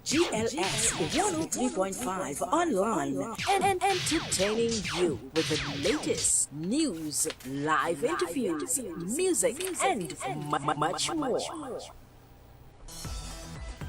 GLS 103.5 online and entertaining you with the latest news, live interviews, music, and much more.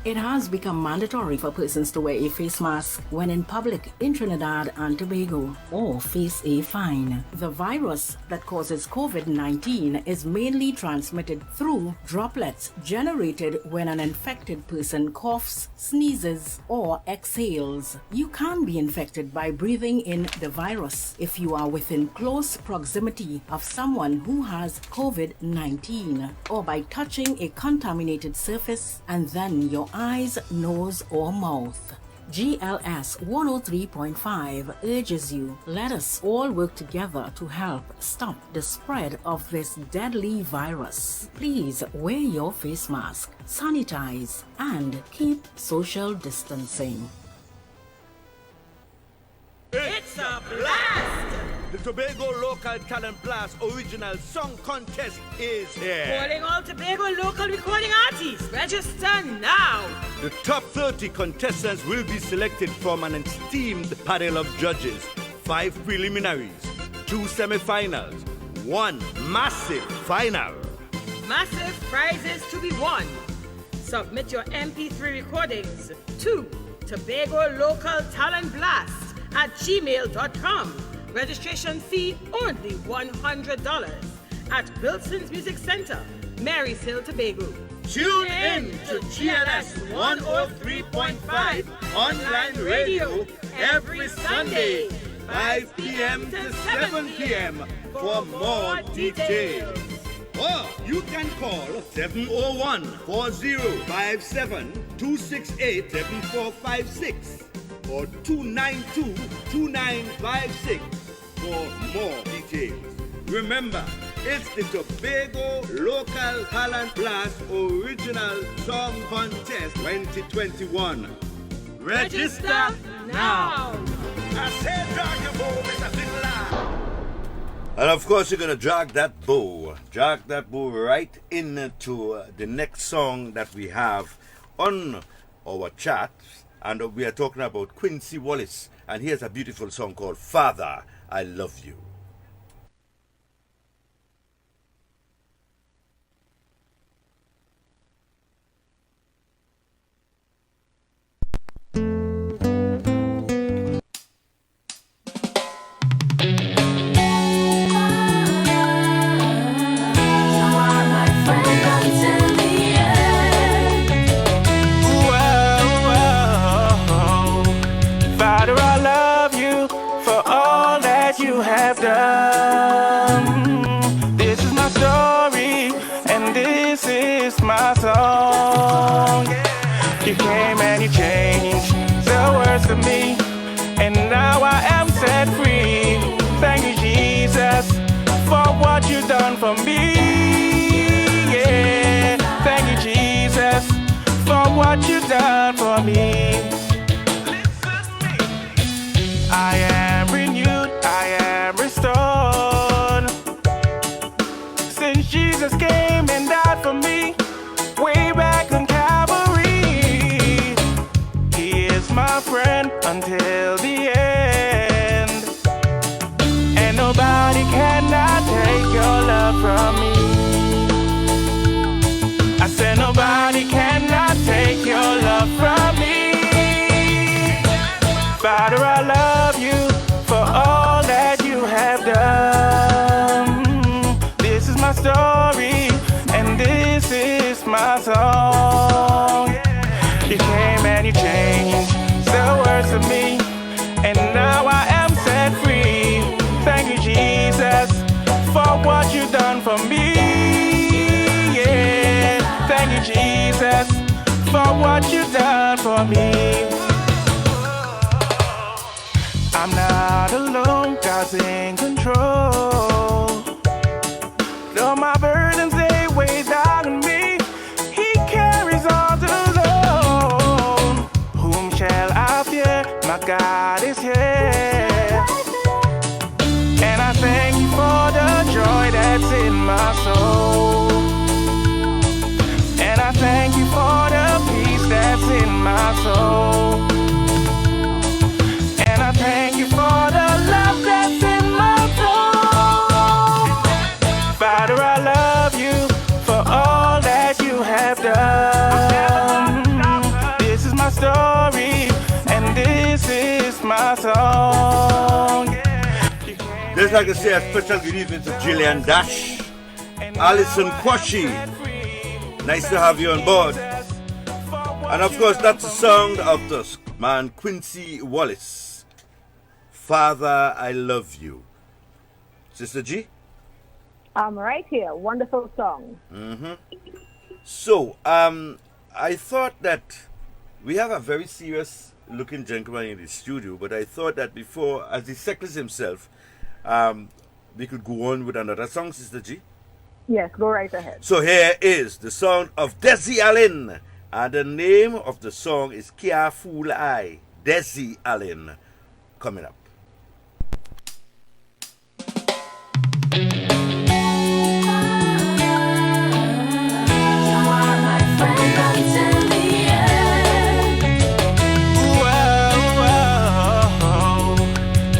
It has become mandatory for persons to wear a face mask when in public in Trinidad and Tobago or face a fine. The virus that causes COVID-19 is mainly transmitted through droplets generated when an infected person coughs, sneezes, or exhales. You can be infected by breathing in the virus if you are within close proximity of someone who has COVID-19 or by touching a contaminated surface and then your eyes, nose, or mouth. GLS 103.5 urges you, let us all work together to help stop the spread of this deadly virus. Please wear your face mask, sanitize, and keep social distancing. It's a blast! The Tobago Local Talent Blast Original Song Contest is here. Calling all Tobago local recording artists. Register now. The top 30 contestants will be selected from an esteemed panel of judges, 5 preliminaries, 2 semifinals, one massive final. Massive prizes to be won. Submit your MP3 recordings to Tobago Local Talent Blast at gmail.com. Registration fee only $100 at Wilson's Music Center, Marys Hill, Tobago. Tune in to GLS 103.5 online radio every Sunday, 5 p.m. to 7 p.m. for more details. Or you can call 701-4057-268-7456 or 292-2956 for more details. Remember, it's the Tobago Local Talent Blast Original Song Contest 2021. Register now. I said, drag your bow, Mr. Fiddler. And of course, you're going to drag that bow right into the next song that we have on our chat. And we are talking about Quincy Wallace. And here's a beautiful song called Father, I Love You. My song. You came and you changed the words to me, and now I am set free. Thank you, Jesus, for what you done for me. Yeah, thank you, Jesus, for what you done for me. I am renewed, I am restored. Since Jesus came and died for me, way back on Calvary, He is my friend until the end, and nobody cannot take your love from me. I said nobody cannot take your love from me. Father, I love you for all that you have done. This is my story, and this is my song. You came and you changed the words to me, and now I am set free. Thank you, Jesus, for what you done for me. Yeah, thank you, Jesus, for what you done for me. I'm not alone, God's in control. Though my burdens they weigh down on me, He carries all the load. Whom shall I fear? My God is here. And I thank you for the joy that's in my soul. And I thank you for the peace that's in my soul. And I thank you for the love that's in my soul. Father, I love you for all that you have done. This is my story, and this is my song. Just like to say a special good evening to Gillian Dash, Alison Quashi. Nice to have you on board. And of course, that's the song of the man Quincy Wallace. Father, I love you. Sister G? I'm right here. Wonderful song. So, I thought that we have a very serious looking gentleman in the studio, but I thought that before, as he settles himself, we could go on with another song, Sister G. Yes, go right ahead. So here is the song of Desi Allen, and the name of the song is Kia Fool I. Desi Allen, coming up.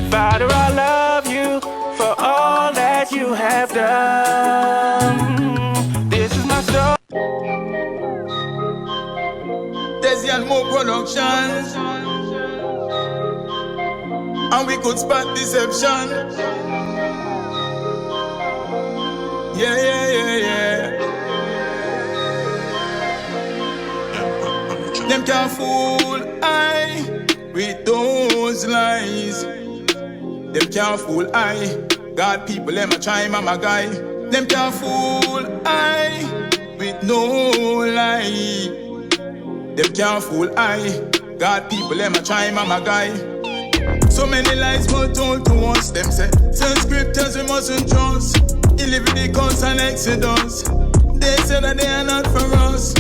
Father, I love you for all that that you have done. This is my story. Desi and more productions, and we could spot deception. Yeah, yeah, yeah, yeah. Them can't fool I with those lies. Them can't fool I. God people, them a try, mama guy. Them can't fool I with no lie. Them can't fool I. God people, them a try, mama guy. So many lies were told to us. Them say, certain scriptures we mustn't trust. In Leviticus and Exodus, they say that they are not for us.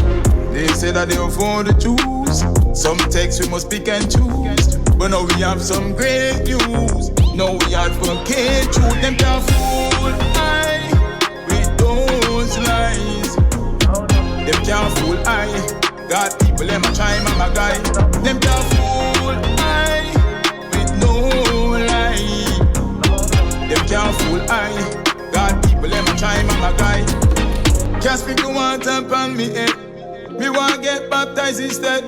They say that they are for the Jews. Some texts we must pick and choose. But now we have some great news. Now we advocate truth. Them can't fool I with those lies. Them can't fool I. God people, them a try, mama guy. Them can't fool I with no lie. Them can't fool I. God people, them a try, mama guy. Can't speak the water upon me head. Me want get baptized instead.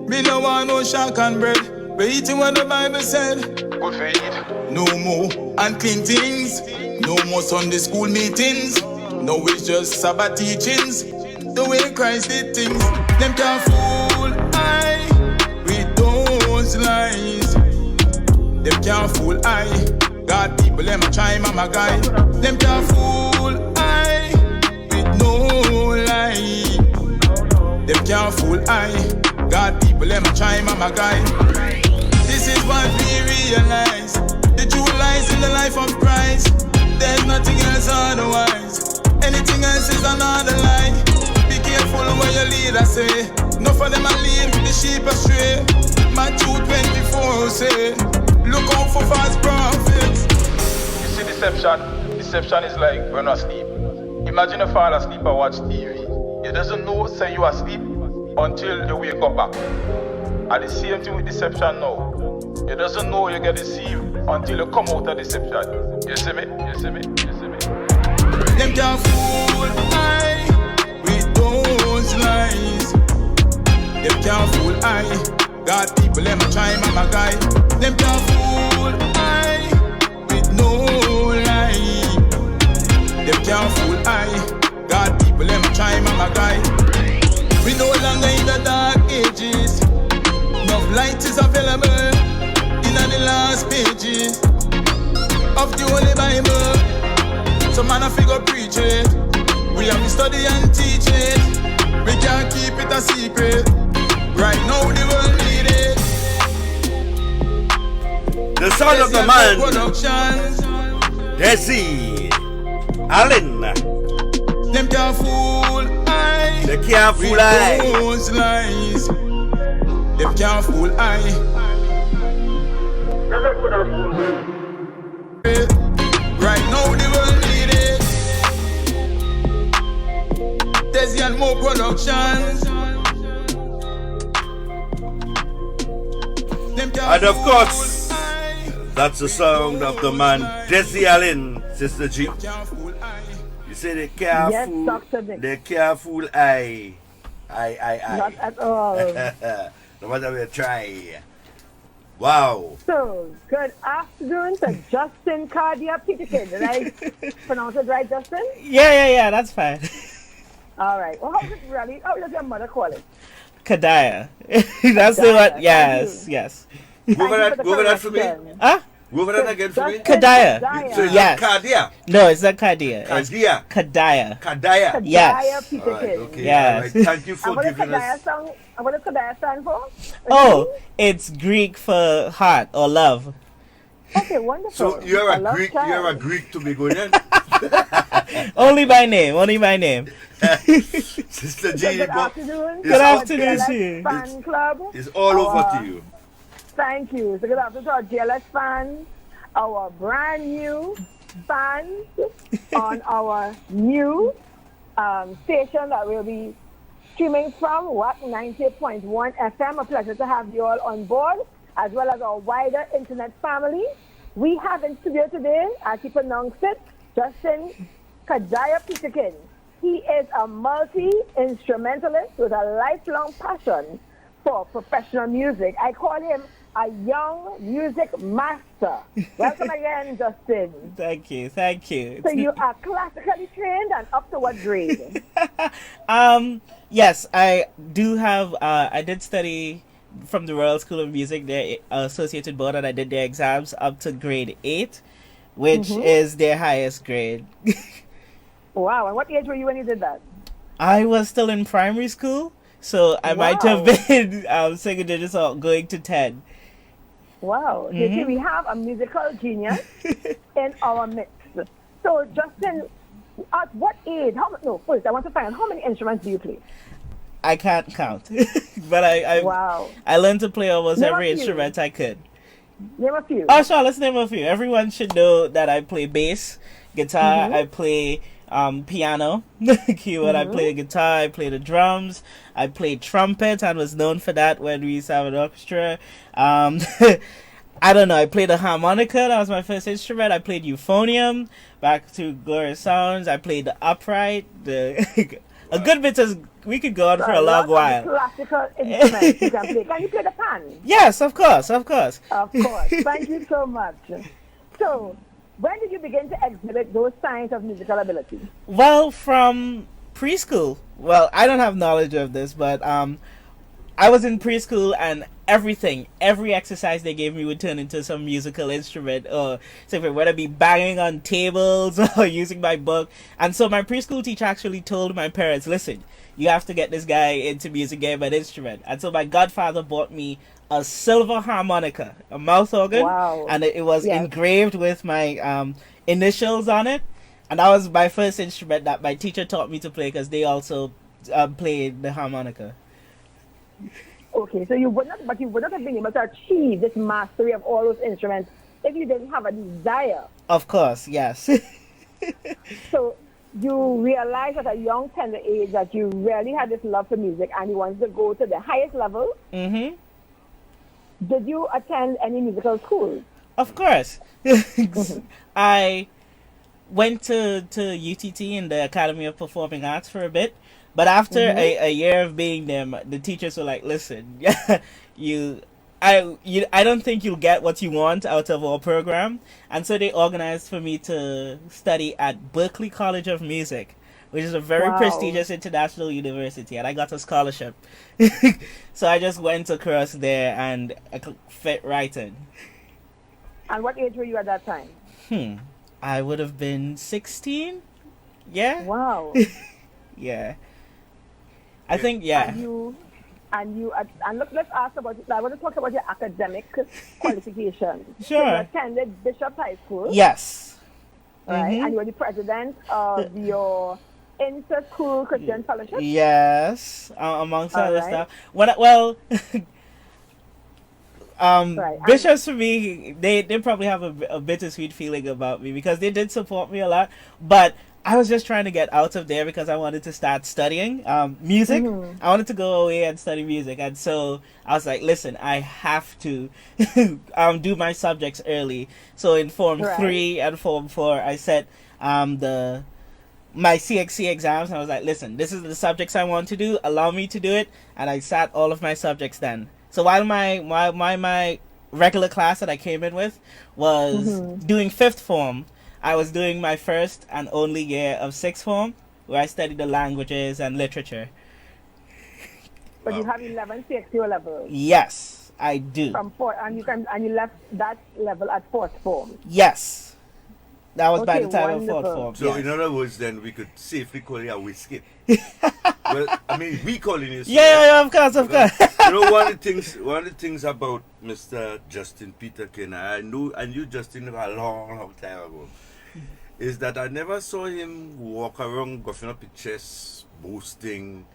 Me no want no shark and bread. We eating what the Bible said. Good for eat. No more unclean things. No more Sunday school meetings. No, it's just Sabbath teachings. The way Christ did things. Them can't fool I with those lies. Them can't fool I. God people, them a try, mama guy. Them can't fool I with no lie. Them can't fool I. God people, them a try, mama guy. This is what we realize. The true lies in the life of Christ. There's nothing else otherwise. Anything else is another lie. Be careful what your leader say. Enough of them a lead the sheep astray. Matthew 24 say, look out for false prophets. You see deception? Deception is like when you're asleep. Imagine a fall asleep and watch TV. He doesn't know say you are asleep until you wake up back. And the same thing with deception now. You doesn't know you get deceived until you come out of deception. You see me? You see me? You see me? Them can't fool I with those lies. Them can't fool I. God people, them a try, mama guy. Them can't fool I with no lie. Them can't fool I. God people, them a try, mama guy. We no longer in the dark ages. Enough light is available in the last pages of the Holy Bible. So man a figure preach it. We have to study and teach it. We can't keep it a secret. Right now the world need it. The son of the man, Desi Allen. Them can't fool I. They can't fool I. Those lies. Them can't fool I. Right now the world need it. Desi and more productions. And of course, that's the sound of the man Desi Allen, Sister G. You say they can't Yes, fool. Dr. Nick. They can't fool I. Not at all. No matter we try. Wow. So, good afternoon to Justin Cardia Peterkin. Did I pronounce it right, Justin? Yeah, that's fine. All right. Well, how does your mother call it? Kadaya. That's the one. Yes. Go over that for me. Huh? Go over that again for me. Kadaya. So it's Yes. not Kadia. No, it's not Kadia. Kadia. Kadaya. Kadaya. Yes. Peterkin. All right, okay. Yes. All right. Thank you for giving us. What does Kadaya stand for? Oh, it's Greek for heart or love. Okay, wonderful. So you're I a love Greek. child. You're a Greek to be going in. Only by name. Sister G. Good afternoon. Good afternoon GLS to you. Fan Club. It's all over to you. Thank you. So good afternoon to our GLS fans, our brand new fans on our new station that will be streaming from WAC 90.1 FM. A pleasure to have you all on board, as well as our wider internet family. We have in studio today, as he pronounced it, Justin Kajaya Peterkin. He is a multi-instrumentalist with a lifelong passion for professional music. I call him a young music master. Welcome again, Justin. Thank you, thank you. So you are classically trained and up to what grade? Yes, I do have. I did study from the Royal School of Music, their associated board, and I did their exams up to grade 8, which is their highest grade. Wow, and what age were you when you did that? I was still in primary school, so I might have been single digits or going to 10. Wow. You see, we have a musical genius in our midst. So, Justin, at what age? First, I want to find out how many instruments do you play? I can't count, but I learned to play almost Name every a few. instrument I could. Name a few. Oh, sure, let's name a few. Everyone should know that I play bass, guitar, I play piano, keyboard, I play the guitar, I play the drums, I played trumpet and was known for that when we used to have an orchestra. I don't know, I played the harmonica, that was my first instrument. I played euphonium, back to Glorious Sounds. I played the upright, a good bit of, we could go on for a long while. Classical instruments you can play. Can you play the pan? Yes, of course. Of course. Thank you so much. So, when did you begin to exhibit those signs of musical ability? Well, from preschool. Well, I don't have knowledge of this, but I was in preschool and every exercise they gave me would turn into some musical instrument, or whether it be banging on tables or using my book. And so my preschool teacher actually told my parents, listen, you have to get this guy into music, get him an instrument. And so my godfather bought me a silver harmonica, a mouth organ, and it was engraved with my initials on it. And that was my first instrument that my teacher taught me to play, because they also played the harmonica. Okay, so you would not have been able to achieve this mastery of all those instruments if you didn't have a desire. Of course, yes. So you realized at a young, tender age that you really had this love for music and you wanted to go to the highest level. Did you attend any musical schools? Of course. I went to UTT in the Academy of Performing Arts for a bit. But after a year of being there, the teachers were like, listen, I don't think you'll get what you want out of our program. And so they organized for me to study at Berklee College of Music, which is a very prestigious international university. And I got a scholarship. So I just went across there and I fit right in. And what age were you at that time? I would have been 16. Yeah. Wow. Yeah. I think, yeah. And look, let's ask about, I want to talk about your academic qualifications. Sure. So you attended Bishop High School. Yes. Right, and you were the president of your inter-school Christian fellowship. Yes, amongst other stuff. Bishops for me, they probably have a bittersweet feeling about me, because they did support me a lot, but I was just trying to get out of there because I wanted to start studying music. I wanted to go away and study music. And so I was like, listen, I have to do my subjects early. So in Form 3 and Form 4, I set my CXC exams. And I was like, listen, this is the subjects I want to do. Allow me to do it. And I sat all of my subjects then. So while my regular class that I came in with was doing 5th form, I was doing my first and only year of 6th form, where I studied the languages and literature. But you have 11 CXC levels. Yes, I do. From 4, and you left that level at 4th form. Yes, that was by the time of 4th form. So in other words, then we could safely call you a whiskey. Well, I mean, we calling you. Yeah, of course. You know, one of the things about Mr. Justin Peterkin, I knew Justin a long time ago, is that I never saw him walk around guffing up his chest, boasting,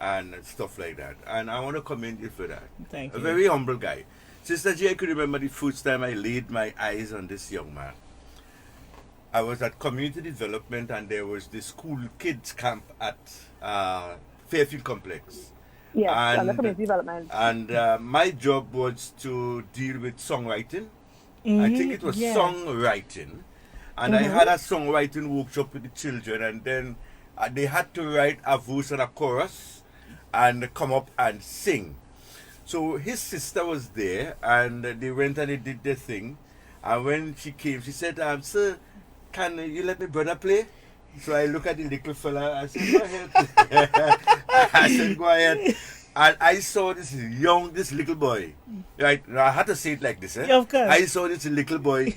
and stuff like that. And I want to commend you for that. Thank you. A very humble guy. Sister G, I could remember the first time I laid my eyes on this young man. I was at community development, and there was the school kids camp at Fairfield Complex. Yes, and the community development. And my job was to deal with songwriting. I think it was songwriting. And I had a songwriting workshop with the children, and then they had to write a verse and a chorus and come up and sing. So his sister was there, and they went and they did their thing. And when she came, she said, "Sir, can you let my brother play?" So I look at the little fella. I said, "Go ahead." I said, "Go ahead." And I saw this little boy. Right? I had to say it like this. Yeah, of course. I saw this little boy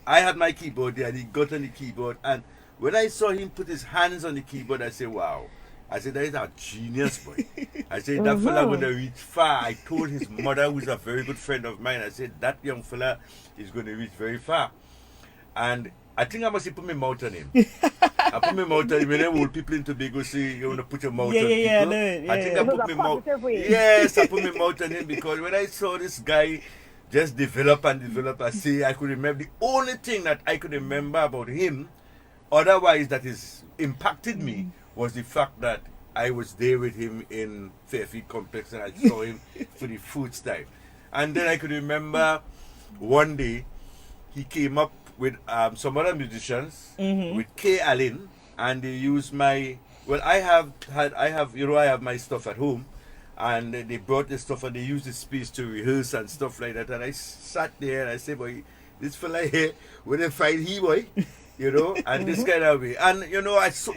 I had my keyboard there, and he got on the keyboard. And when I saw him put his hands on the keyboard, I said, "Wow." I said, "That is a genius boy." I said, "That fella going to reach far." I told his mother, who's a very good friend of mine, I said, "That young fella is going to reach very far." And I think I must have put my mouth on him. I put my mouth on him, and then old people in Tobago say, "You want to put your mouth on people." I think I put my mouth. Yes, I put my mouth on him, because when I saw this guy just develop, I say I could remember the only thing that I could remember about him, otherwise that is impacted me, was the fact that I was there with him in Fairfield Complex, and I saw him for the first time. And then I could remember one day he came up with some other musicians, with Kay Allen, and they used I have my stuff at home, and they brought the stuff and they used the space to rehearse and stuff like that. And I sat there and I said, "Boy, this fella here, when they find he, boy," and this kind of way. And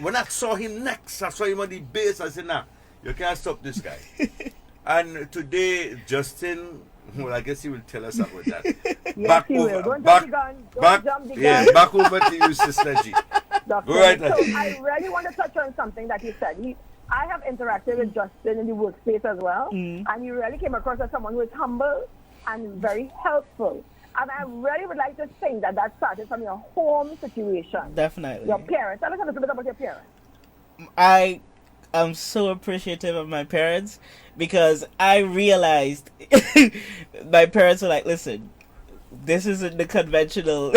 when I saw him next, I saw him on the bass. I said, "Nah, you can't stop this guy." And today, Justin, well, I guess he will tell us about that. Yes, back he over, will. Don't back, jump the gun. Don't back, jump the yeah, gun. back over to you, Sister G. Dr. Go right So ahead. I really want to touch on something that he said. I have interacted with Justin in the workspace as well, and he really came across as someone who is humble and very helpful. And I really would like to think that started from your home situation. Definitely. Your parents. Tell us a little bit about your parents. I am so appreciative of my parents, because I realized my parents were like, "Listen, this isn't the conventional."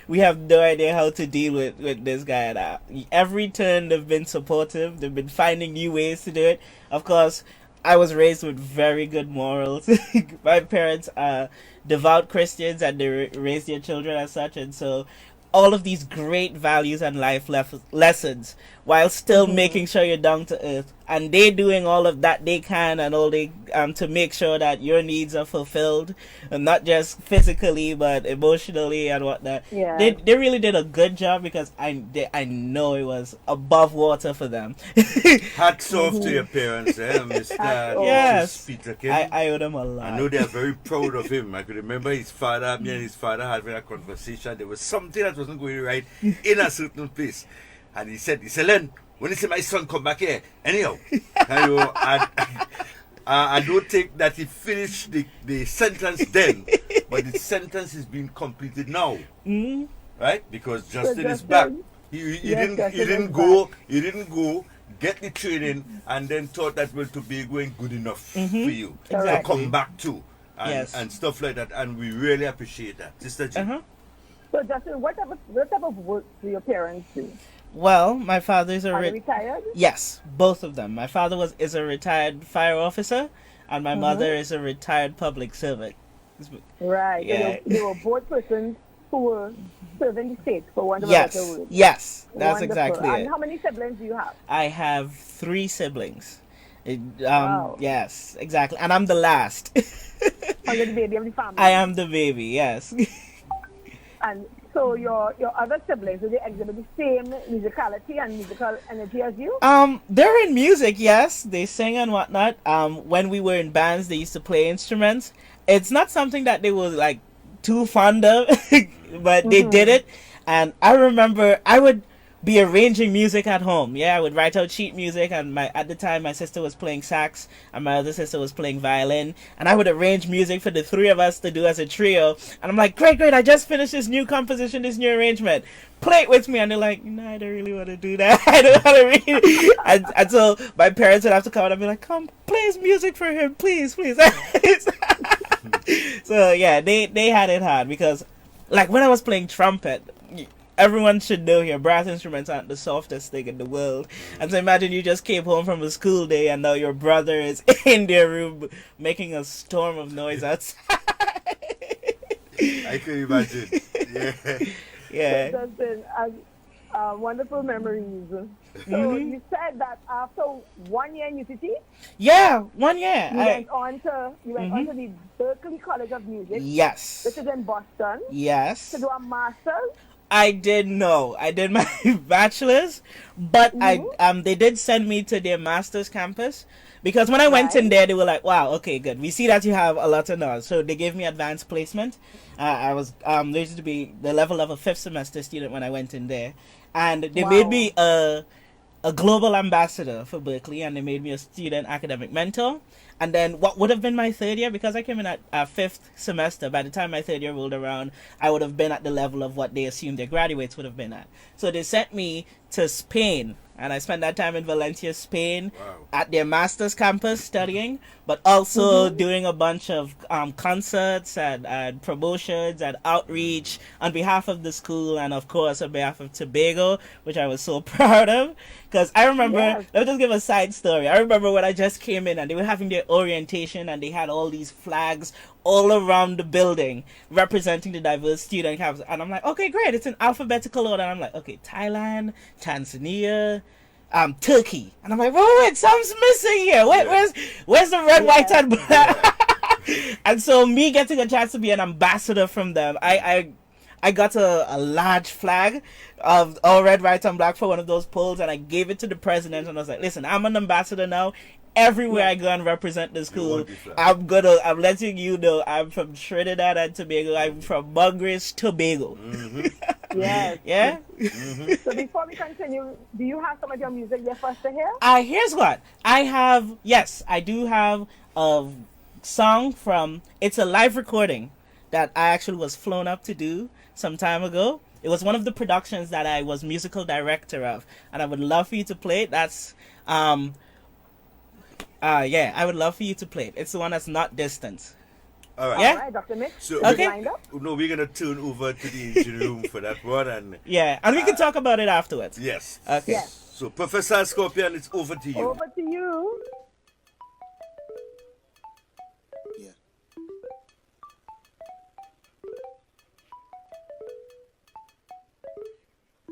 We have no idea how to deal with this guy. And every turn they've been supportive. They've been finding new ways to do it. Of course, I was raised with very good morals. My parents are devout Christians, and they raise their children as such, and so all of these great values and life lessons, while still making sure you're down to earth, and they doing all of that they can, and all they to make sure that your needs are fulfilled, and not just physically but emotionally and whatnot. Yeah. They really did a good job, because I know it was above water for them. Hats off to your parents, Mr. Yes. Peter King. I owe them a lot. I know they are very proud of him. I could remember me and his father having a conversation. There was something that wasn't going right in a certain place. And he said, "Len, when you see my son come back here, anyhow." I don't think that he finished the sentence then, but the sentence is being completed now. Right? Because Justin is back. He didn't go, get the training, and then thought that Tobago ain't good enough for you to come back to, and stuff like that. And we really appreciate that, Sister G. So, Justin, what type of work do your parents do? Well, my father is Are they retired? Yes, both of them. My father is a retired fire officer, and my mother is a retired public servant. Right. Yeah. So they were both persons who were serving the state, for want of a better word. Yes, that's Wonderful. exactly And it. how many siblings do you have? I have 3 siblings. Wow. Yes, exactly. And I'm the last. Oh, you're the baby of the family. I am the baby, yes. And so your other siblings, do they exhibit the same musicality and musical energy as you? They're in music, yes. They sing and whatnot. When we were in bands, they used to play instruments. It's not something that they were like too fond of, but they did it. And I remember I would be arranging music at home. Yeah, I would write out sheet music, and at the time my sister was playing sax and my other sister was playing violin, and I would arrange music for the 3 of us to do as a trio. And I'm like, great, I just finished this new composition, this new arrangement. Play it with me. And they're like, "No, I don't really want to do that. I don't want to read." And so my parents would have to come and be like, "Come, play his music for him, please." So yeah, they had it hard, because like when I was playing trumpet, everyone should know here, brass instruments aren't the softest thing in the world. And so imagine you just came home from a school day and now your brother is in their room making a storm of noise outside. I can imagine. Yeah. Yeah. It has been wonderful memories. So you said that after 1 year in UCT, Yeah, 1 year. you went on to the Berklee College of Music. Yes. Which is in Boston. Yes. To do a master's. I did know. I did my bachelor's, but they did send me to their master's campus because when I went in there, they were like, "Wow, okay, good. We see that you have a lot of knowledge." So they gave me advanced placement. I was there used to be the level of a 5th semester student when I went in there, and they made me a global ambassador for Berklee, and they made me a student academic mentor. And then what would have been my 3rd year, because I came in at 5th semester, by the time my 3rd year rolled around, I would have been at the level of what they assumed their graduates would have been at. So they sent me to Spain, and I spent that time in Valencia, Spain, at their master's campus studying, but also doing a bunch of concerts and promotions and outreach on behalf of the school and, of course, on behalf of Tobago, which I was so proud of. Because I remember, let me just give a side story. I remember when I just came in and they were having their orientation and they had all these flags all around the building representing the diverse student camps. And I'm like, okay, great. It's in alphabetical order. And I'm like, okay, Thailand, Tanzania, Turkey. And I'm like, wait, something's missing here. Where's the red, white, and black? And so me getting a chance to be an ambassador from them, I got a large flag of all red, white, and black for one of those poles, and I gave it to the president, and I was like, listen, I'm an ambassador now. Everywhere I go and represent the school, I'm letting you know I'm from Trinidad and Tobago. I'm from Mugris, Tobago. Yes. Yeah? So before we continue, do you have some of your music there for us to hear? Here's what. I do have a song from, it's a live recording that I actually was flown up to do some time ago. It was one of the productions that I was musical director of, and I would love for you to play it. That's I would love for you to play it. It's the one that's Not Distant. All right. Yeah? All right, Dr. Mick. So okay. No, we're gonna turn over to the engine room for that one, and and we can talk about it afterwards. Yes. Okay. Yes. So Professor Scorpion, it's over to you. Over to you.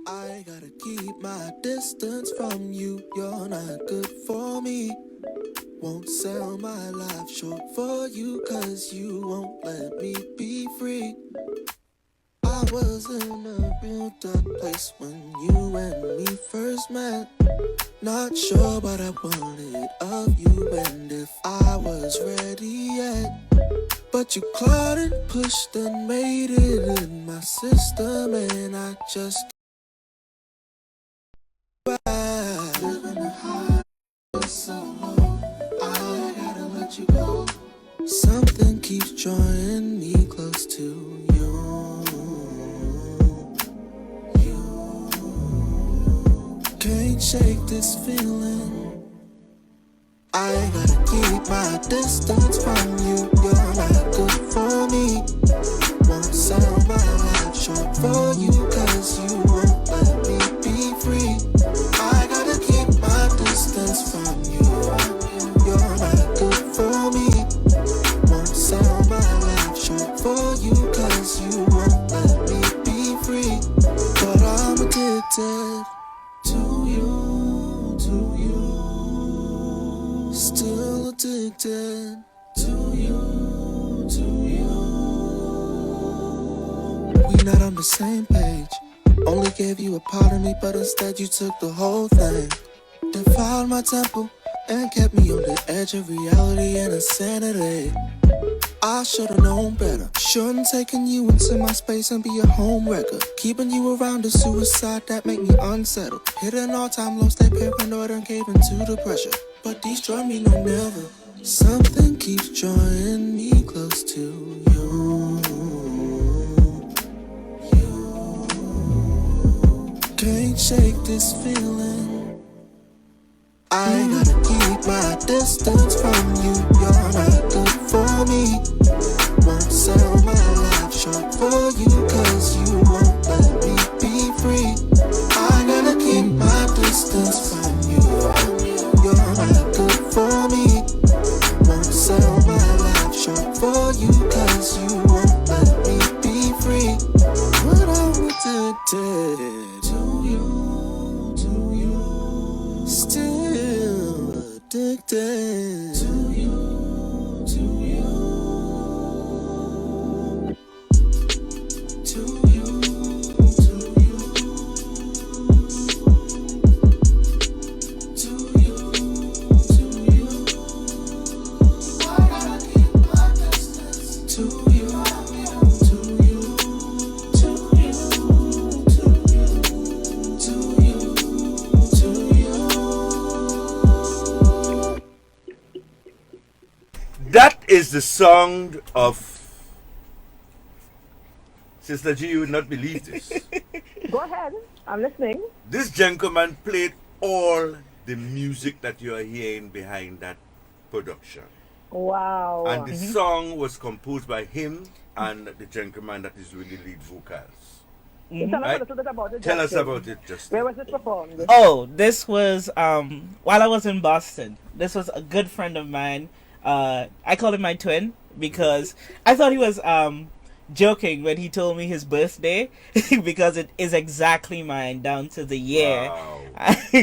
I gotta keep my distance from you. You're not good for me. Won't sell my life short for you, 'cause you won't let me be free. I was in a real dark place when you and me first met. Not sure what I wanted of you and if I was ready yet. But you clawed and pushed and made it in my system, and I just living a high so low. I gotta let you go. Something keeps drawing me close to you. Can't shake this feeling. I gotta keep my distance from you. You're not good for me. Won't sell my life short for you, 'cause you won't let me be free. I gotta keep my distance from you. You're not good for me. Won't sell my life short for you, 'cause you won't let me be free. But I'm addicted to you. Still addicted to you. We not on the same page. Only gave you a part of me, but instead you took the whole thing. Defiled my temple and kept me on the edge of reality and insanity. I should've known better. Shouldn't taken you into my space and be a home wrecker. Keeping you around is suicide that make me unsettled. Hitting all-time low, stay paranoid and cave into the pressure. But destroy me, no never. Something keeps drawing me close to you. Can't shake this feeling. I gotta keep my distance from you. You're not good for me. Won't sell my life short for you, 'cause you won't let me be free. I gotta keep my distance from you. You're not good for me. Won't sell my life short for you, 'cause you won't let me be free. But I'm addicted addicted to you, still addicted to you, to you, to you, to you, to you, to you. I gotta keep my distance to you, to you, to you, to you, to you, to you. That is the sound of Sister G. You would not believe this. Go ahead. I'm listening. This gentleman played all the music that you are hearing behind that production. Wow. And the song was composed by him and the gentleman that is doing the lead vocals. Tell us Right? a little bit about it. Tell us Justin. about it, Justin. Where was it performed? Oh, this was while I was in Boston. This was a good friend of mine. I call him my twin because I thought he was joking when he told me his birthday because it is exactly mine down to the year. Wow.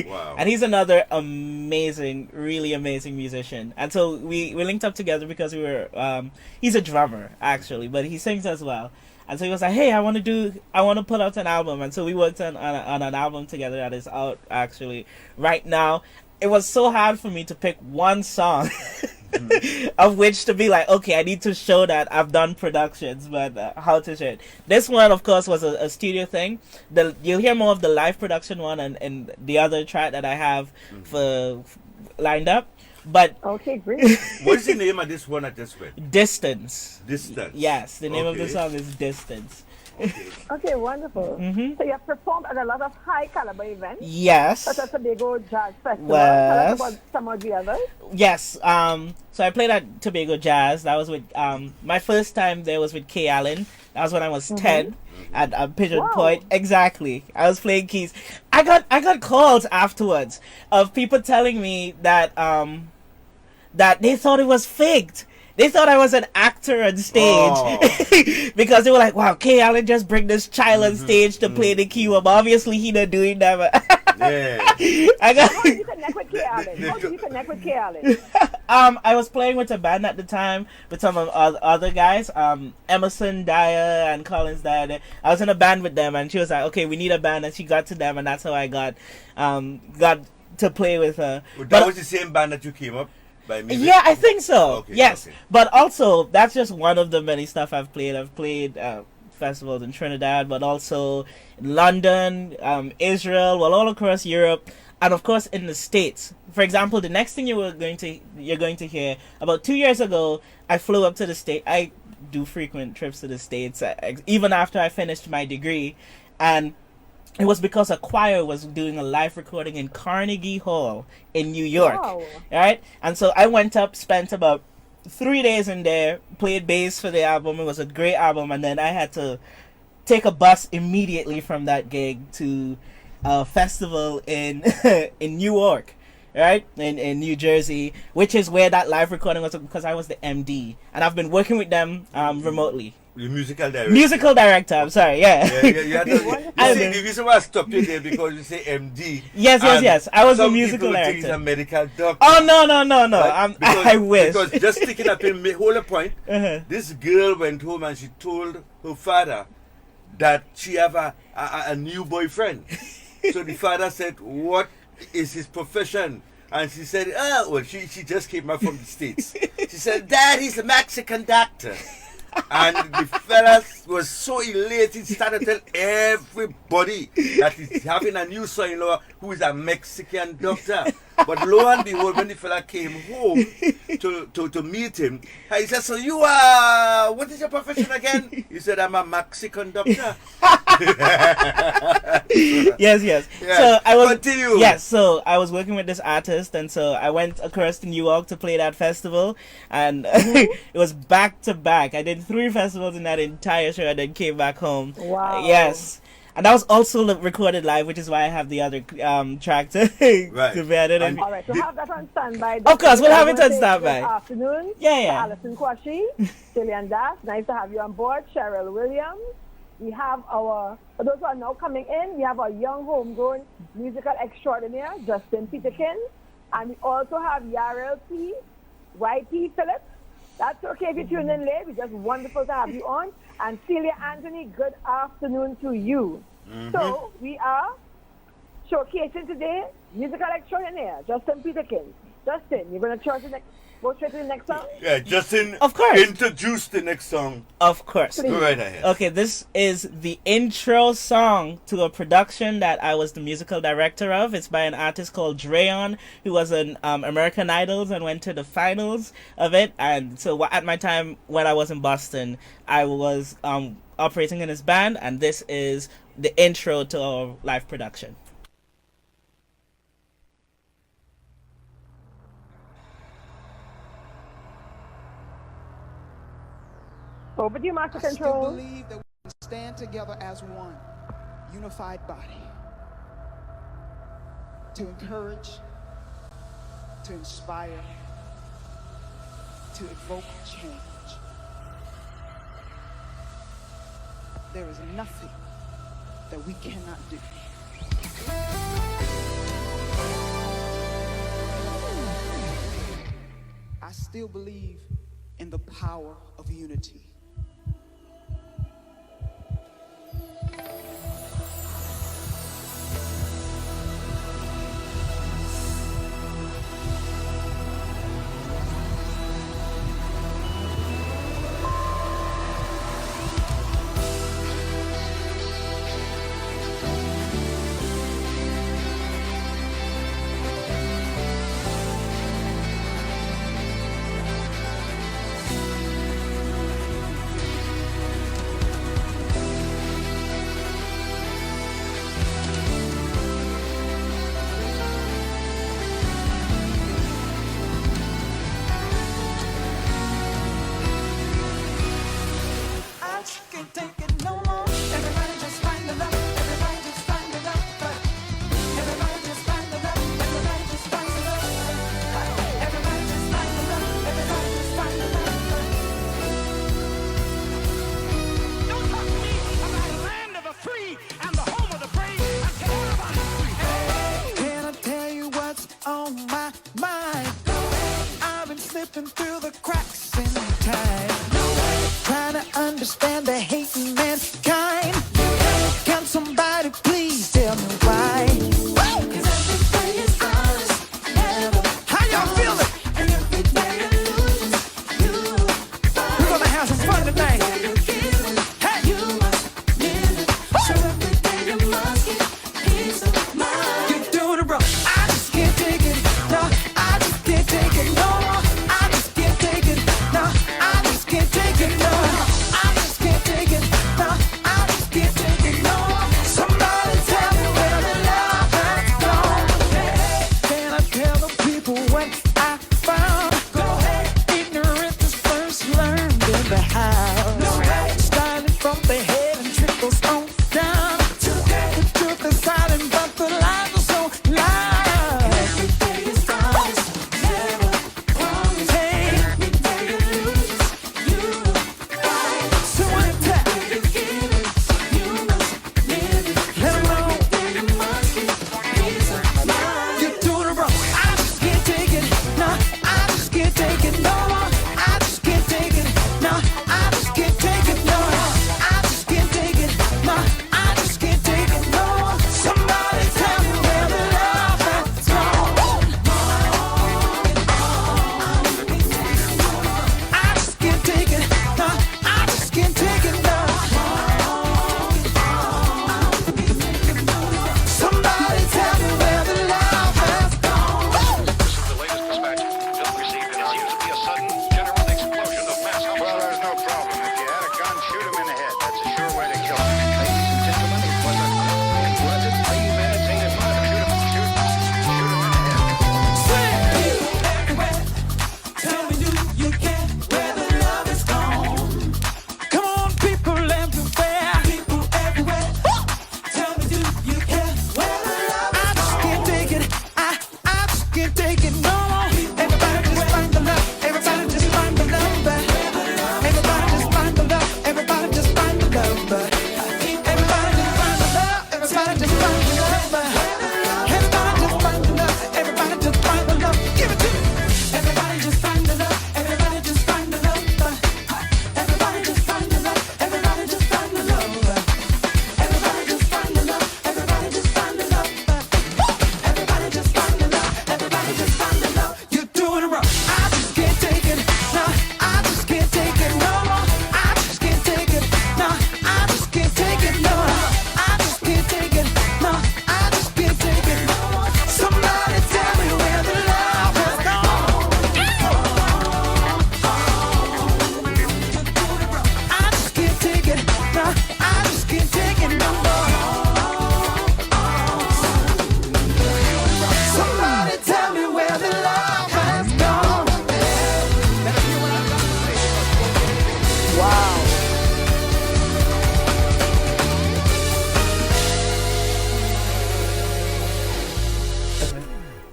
Wow. And he's another amazing, really amazing musician. And so we linked up together because we were he's a drummer actually, but he sings as well. And so he was like, "Hey, I want to put out an album." And so we worked on an album together that is out actually right now. It was so hard for me to pick one song of which to be like, okay, I need to show that I've done productions, but how to show it. This one, of course, was a studio thing. You'll hear more of the live production one and the other track that I have for lined up. But okay, great. What's the name of this one I just read? Distance. Distance. Yes, the name of the Okay. song is Distance. Okay, wonderful. So you have performed at a lot of high caliber events. Yes. Such as Tobago Jazz Festival. Yes. Tell us about some of the others. Yes. So I played at Tobago Jazz. That was with my first time there was with Kay Allen. That was when I was 10 at Pigeon Wow. Point. Exactly. I was playing keys. I got calls afterwards of people telling me that that they thought it was faked. They thought I was an actor on stage because they were like, "Wow, Kay Allen just bring this child on stage to play the keyboard." But obviously, he not doing that. How did you connect with Kay Allen? How did you connect with Kay Allen? I was playing with a band at the time with some of other guys, Emerson Dyer and Collins Dyer. I was in a band with them, and she was like, "Okay, we need a band," and she got to them, and that's how I got to play with her. That was the same band that you came up by music? Yeah, I think so. Okay, yes, okay. but also that's just one of the many stuff I've played. I've played festivals in Trinidad, but also in London, Israel, well, all across Europe, and of course in the States. For example, the next thing you're going to hear, about 2 years ago, I flew up to the States. I do frequent trips to the States, even after I finished my degree, and it was because a choir was doing a live recording in Carnegie Hall in New York. Wow. Right? And so I went up, spent about 3 days in there, played bass for the album. It was a great album, and then I had to take a bus immediately from that gig to a festival in in New York, right? In New Jersey, which is where that live recording was, because I was the MD, and I've been working with them remotely. The musical director. Musical director, I'm sorry, yeah. You had to, you see, the reason why I stopped you there because you say MD. Yes. I was a some musical people think director. he's a medical doctor. Oh, no. Right? I wish. Because just sticking up in hold a point, this girl went home and she told her father that she have a new boyfriend. So the father said, "What is his profession?" And she said, "Oh, well, she just came up from the States." She said, "Dad, he's a Mexican doctor." And the fella was so elated, he started to tell everybody that he's having a new son-in-law who is a Mexican doctor. But lo and behold, when the fella came home to meet him, he said, "So you are, what is your profession again?" He said, "I'm a Mexican doctor." Yes. Yeah. So I was Continue. Yes, so I was working with this artist, and so I went across to New York to play that festival, and it was back to back. I did 3 festivals in that entire show, and then came back home. Wow. Yes. And that was also recorded live, which is why I have the other track to be added. All right, so have that on standby. Of course, we'll have it on Good standby. afternoon. Yeah. To Alison Quashie, Jillian Das, nice to have you on board. Cheryl Williams, we have our, for those who are now coming in, we have our young homegrown musical extraordinaire, Justin Peterkin. And we also have Yarel P, YP Phillips. That's okay if you tune in late. We're just wonderful to have you on. And Celia Anthony, good afternoon to you. So we are showcasing today musical extraordinaire, Justin Peterkin. Justin, you're going to go straight to the next song? Yeah, Justin, of course, introduce the next song. Of course. Go right ahead. Okay, this is the intro song to a production that I was the musical director of. It's by an artist called Drayon, who was an American Idols and went to the finals of it. And so at my time when I was in Boston, I was operating in his band, and this is the intro to our live production. Over to you, Master I Control. still believe that we can stand together as one, unified body, to encourage, to inspire, to evoke change. There is nothing that we cannot do. I still believe in the power of unity. Understand the hate in mankind. Can somebody please tell me why? Cause everything is honest. How y'all feeling? And everyday illusions you find. We're gonna have some fun tonight. Hey, you must live it. So every day you must get peace of mind. You're doing it wrong. I just can't take it. No, I just can't take it no more. I just can't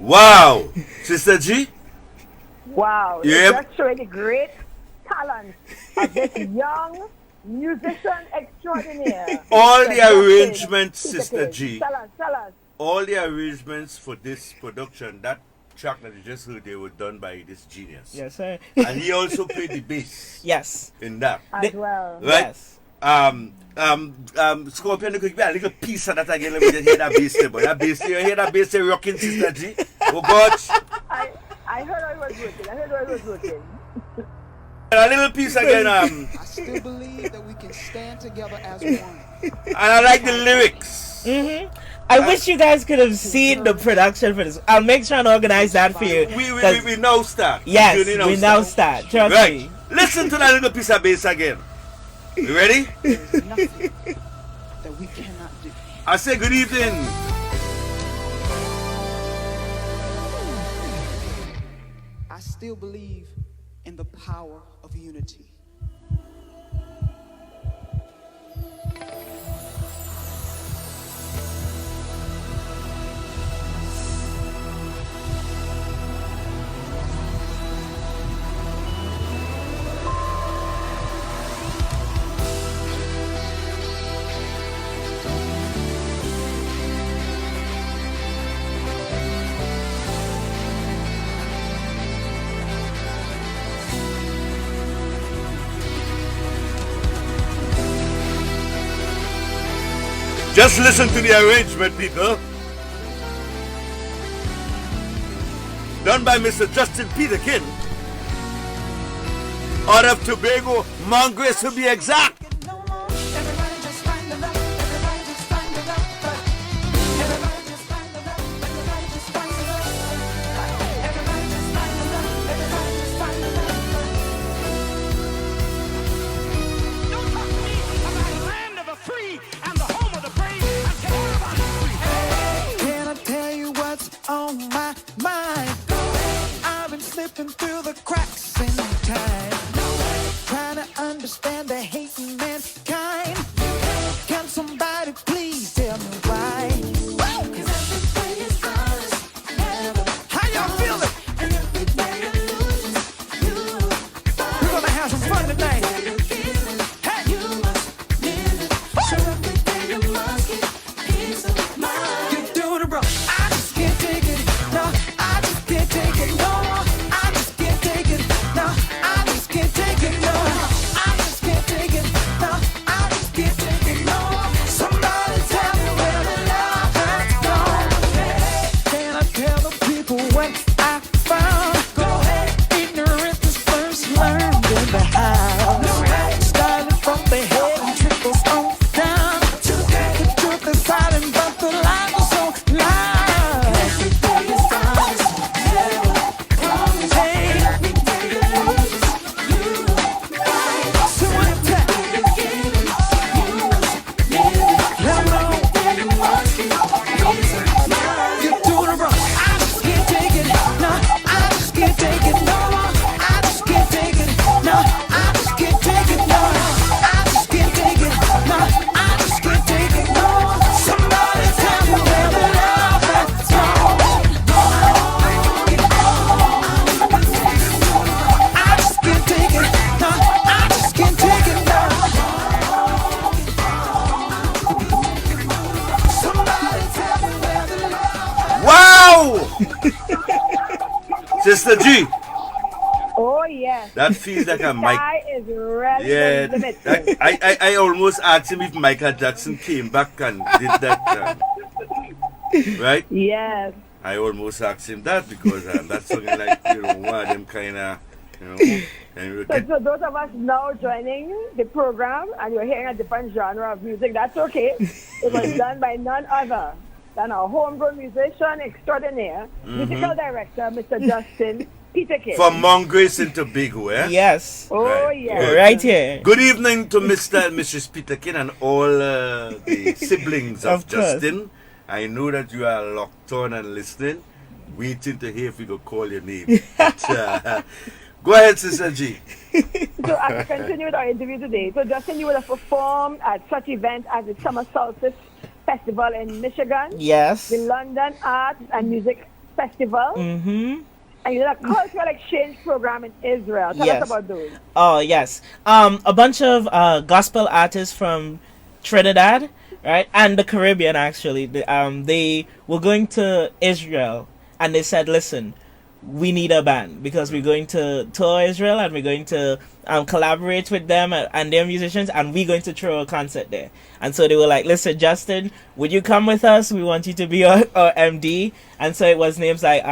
Wow. Sister G? Wow. Yep. It's just showing the great talent of this young musician extraordinaire. All Mr. the Justin arrangements, Sister Peterkin. G. Tell us. All the arrangements for this production, that track that you just heard, they were done by this genius. Yes, sir. And he also played the bass. Yes. In that. As well. Right? Yes. Scorpion, you could give me a little piece of that again. Let me just hear that bass there, boy. That bass there, you hear that bass there rocking, Sister G? Oh, God. I heard I was working. A little piece again. I still believe that we can stand together as one. And I like the lyrics. Mm-hmm. I wish you guys could have seen the production for this. I'll make sure and organize that for you. We now start. Yes, we now start. Trust me. Listen to that little piece of bass again. You ready? There's nothing that we cannot do. I say good evening. I still believe in the power of unity. Just listen to the arrangement, people. Done by Mr. Justin Peterkin. Out of Tobago, Mongrace to be exact. On my mind, I've been slipping through the cracks in time, trying to understand the hating mankind. Can somebody please tell me why? How y'all feeling? We're gonna have some fun tonight. Hey, you're doing it, bro. Sister G. Oh yes. That feels like a mic. Sky is really Yeah. I almost asked him if Michael Jackson came back and did that. Right? Yes. I almost asked him that because that's something like, one of them kind of, So those of us now joining the program and you're hearing a different genre of music, that's okay. It was done by none other than our homegrown musician extraordinaire, musical director, Mr. Justin Peterkin. From Mongrace in Tobago, eh? Yes. Oh, yes. Good. Right here. Good evening to Mr. and Mrs. Peterkin and all the siblings of Justin. I know that you are locked on and listening, waiting to hear if we could call your name. But, go ahead, Sister G. So as we continue with our interview today, so Justin, you would have performed at such events as the Summer Solstice Festival in Michigan. Yes. The London Arts and Music Festival. Mm-hmm. And you did a cultural exchange program in Israel. Tell Yes. us about those. Oh yes. A bunch of gospel artists from Trinidad, right, and the Caribbean actually. They were going to Israel, and they said, "Listen, we need a band because we're going to tour Israel and we're going to collaborate with them and their musicians, and we're going to throw a concert there." And so they were like, "Listen, Justin, would you come with us? We want you to be our MD." And so it was names like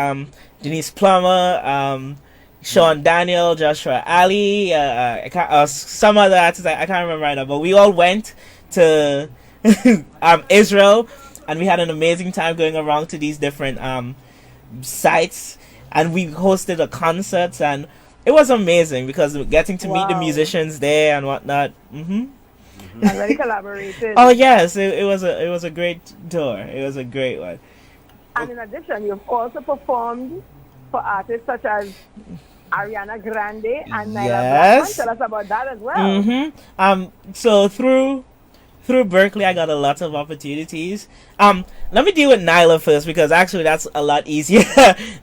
Denise Plummer, Sean Daniel, Joshua Ali, some other artists I can't remember right now, but we all went to Israel, and we had an amazing time going around to these different sites, and we hosted a concert, and it was amazing because getting to meet the musicians there and whatnot. And really collaborated. Oh yes, it was a great tour. It was a great one. And in addition, you've also performed for artists such as Ariana Grande and Nyla Yes. Blackman. Tell us about that as well. Mm-hmm. So through Berkeley, I got a lot of opportunities. Let me deal with Nyla first because actually that's a lot easier.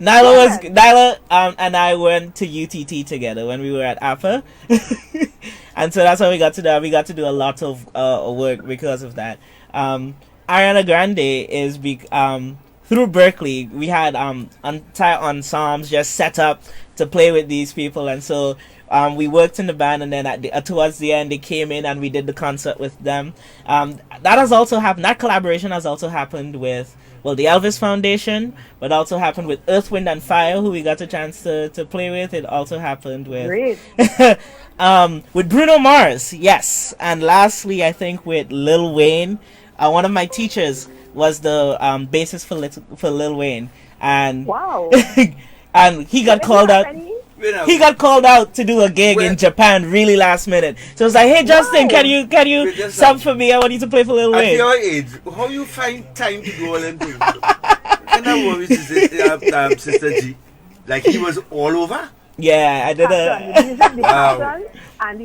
Nyla and I went to UTT together when we were at APA, and so that's how we got to do. We got to do a lot of work because of that. Ariana Grande is through Berkeley. We had entire ensembles just set up to play with these people, and so we worked in the band, and then towards the end they came in and we did the concert with them. That has also happened. That collaboration has also happened with the Elvis Foundation, but also happened with Earth, Wind and Fire, who we got a chance to play with. It also happened with with Bruno Mars, yes, and lastly I think with Lil Wayne. One of my teachers was the bassist for Lil Wayne, and wow. And he got called out. He got called out to do a gig in Japan really last minute. So it's like, "Hey Justin, can you sub for me? I want you to play for Lil Wayne." At your age, how you find time to do all them things? And I worry, Sister G, like he was all over. Yeah, I did the passion and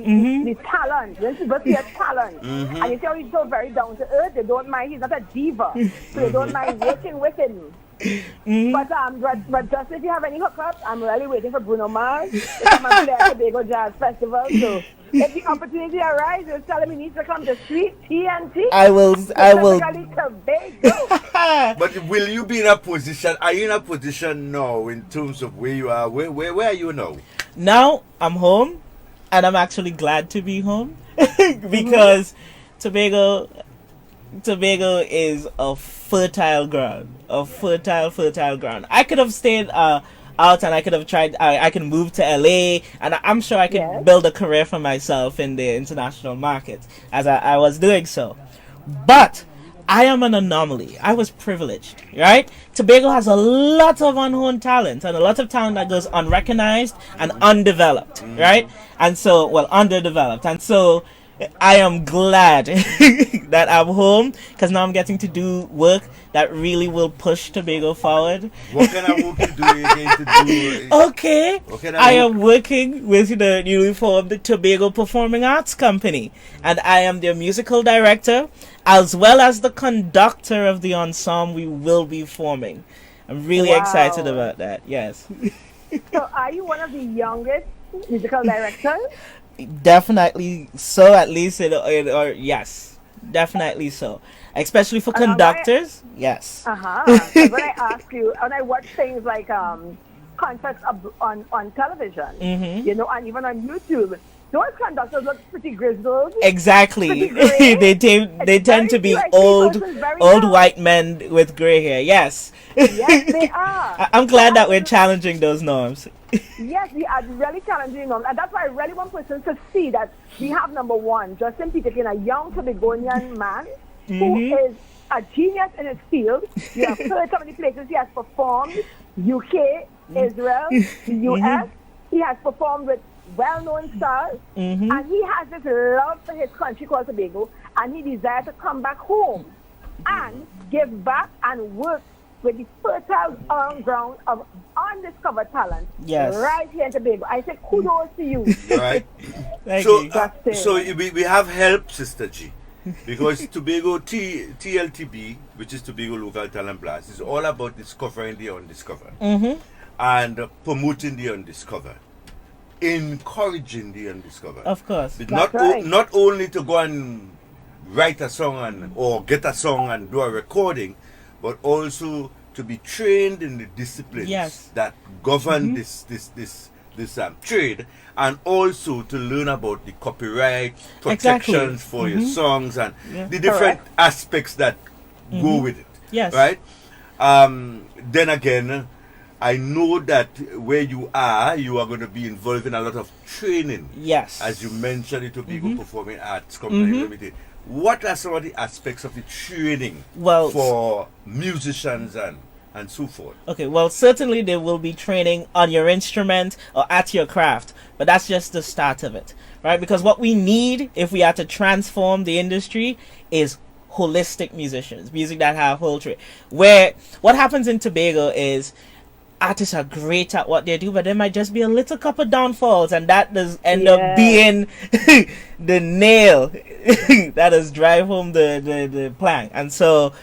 the talent. When people see a talent, and you tell he's so very down to earth, they don't mind. He's not a diva, so they don't mind working with him. But just if you have any hookups, I'm really waiting for Bruno Mars to come and play at Tobago Jazz Festival. So if the opportunity arises, tell him he needs to come to Sweet TNT. I will. Tobago. But will you be in a position? Are you in a position now in terms of where you are? Where are you now? Now I'm home, and I'm actually glad to be home because Tobago is a fertile ground, fertile ground. I could have stayed out, and I could have tried. I can move to LA, and I'm sure I can build a career for myself in the international market, as I was doing so. But I am an anomaly. I was privileged, right? Tobago has a lot of unhoned talent and a lot of talent that goes unrecognized and undeveloped, right? And so, underdeveloped. And so I am glad that I'm home because now I'm getting to do work that really will push Tobago forward. What kind of work you going to do? Okay. I am working with the newly formed Tobago Performing Arts Company, and I am their musical director as well as the conductor of the ensemble we will be forming. I'm really excited about that. Yes. So are you one of the youngest musical directors? Definitely so, at least or yes, definitely so, especially for conductors. Yes. When I ask you, when I watch things like concerts on television, you know, and even on YouTube, those conductors look pretty grizzled. Exactly. they tend to be old white men with gray hair. Yes. Yes, they are. I'm glad that we're challenging those norms. Yes, we are really challenging them, and that's why I really want persons to see that we have number one, Justin Peterkin, a young Tobagonian man who is a genius in his field. You have heard so many places he has performed: UK, Israel, the US. He has performed with well-known stars, and he has this love for his country called Tobago, and he desires to come back home and give back and work with the fertile ground of undiscovered talent right here in Tobago. I say kudos to you. Right. Thank you. So we have help, Sister G. Because Tobago TLTB, which is Tobago Local Talent Blast, is all about discovering the undiscovered and promoting the undiscovered, encouraging the undiscovered. Of course. Not only to go and write a song or get a song and do a recording, but also to be trained in the disciplines that govern this trade, and also to learn about the copyright protections for your songs and the different aspects that go with it. Yes. Right? Then again, I know that where you are going to be involved in a lot of training. Yes. As you mentioned, it will be Performing Arts Company Limited. What are some of the aspects of the training for musicians and so forth? Okay, well, certainly there will be training on your instrument or at your craft, but that's just the start of it, right? Because what we need if we are to transform the industry is holistic musicians, music that have whole trade. Where what happens in Tobago is artists are great at what they do, but there might just be a little couple downfalls, and that does end up being the nail that does drive home the plank. And so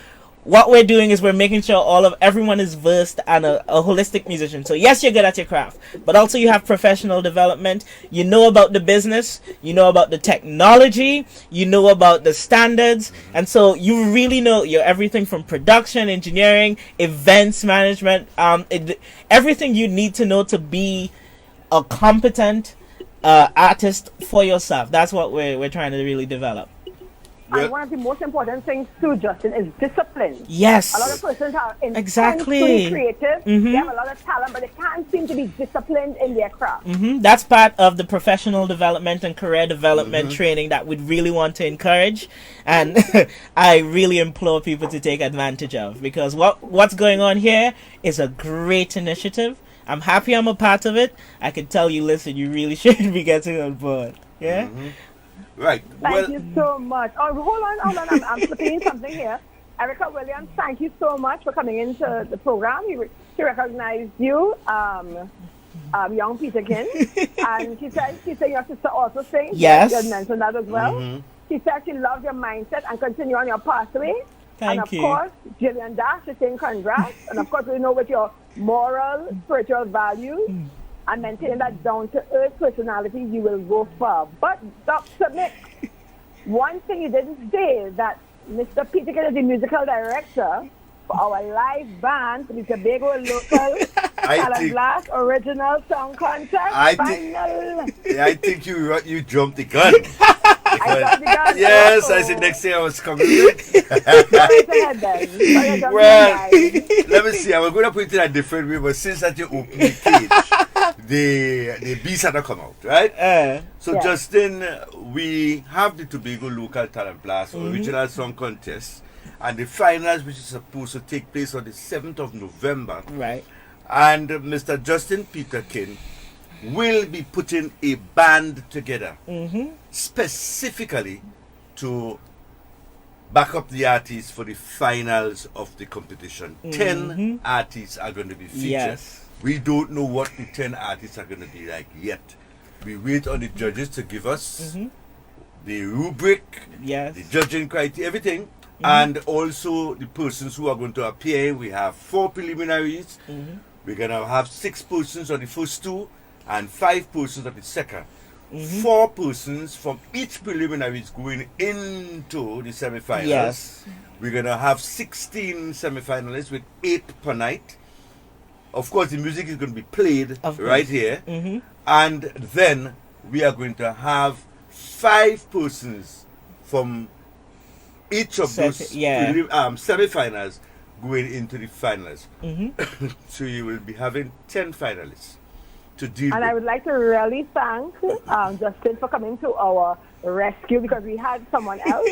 what we're doing is we're making sure everyone is versed and a holistic musician. So yes, you're good at your craft, but also you have professional development. You know about the business, you know about the technology, you know about the standards, and so you really know everything from production, engineering, events management, everything you need to know to be a competent artist for yourself. That's what we're trying to really develop. And one of the most important things too, Justin, is discipline. Yes. A lot of persons are intensely creative. They have a lot of talent, but they can't seem to be disciplined in their craft. That's part of the professional development and career development training that we'd really want to encourage, and I really implore people to take advantage of, because what's going on here is a great initiative. I'm happy I'm a part of it. I can tell you, listen, you really should be getting on board. Yeah. Right. Thank you so much. Oh, hold on. I'm slipping in something here. Erica Williams, thank you so much for coming into the program. She recognized you, young Peterkin, and she said your sister also sings. Yes. You had mentioned that as well. She said she loved your mindset and continue on your pathway. Thank you. And of course, Jillian Dash is saying congrats. And of course, we know with your moral, spiritual values, and maintaining that down-to-earth personality, you will go far. But Dr. Mick, one thing you didn't say, that Mr. Peterkin is the musical director for our live band, the Tobago Local Talent Blast Original Song Contest. I think you jumped the gun. I jumped the gun. Yes, I said next year I was coming. Well, let me see. I was going to put it in a different way, but since that you opened the cage, the beast had to come out, right? So Justin, we have the Tobago Local Talent Blast Original Song Contest, and the finals, which is supposed to take place on the 7th of November. Right. And Mr. Justin Peterkin will be putting a band together specifically to back up the artists for the finals of the competition. 10 artists are going to be featured. Yes. We don't know what the 10 artists are going to be like yet. We wait on the judges to give us the rubric, the judging criteria, everything, and also the persons who are going to appear. We have 4 preliminaries. We're going to have 6 persons on the first 2 and 5 persons on the second. 4 persons from each preliminary is going into the semi-finals. Yes. We're going to have 16 semi-finalists with 8 per night. Of course, the music is going to be played right here. And then we are going to have 5 persons from each of those semi-finals going into the finals. So you will be having 10 finalists to deal with. I would like to really thank Justin for coming to our rescue, because we had someone else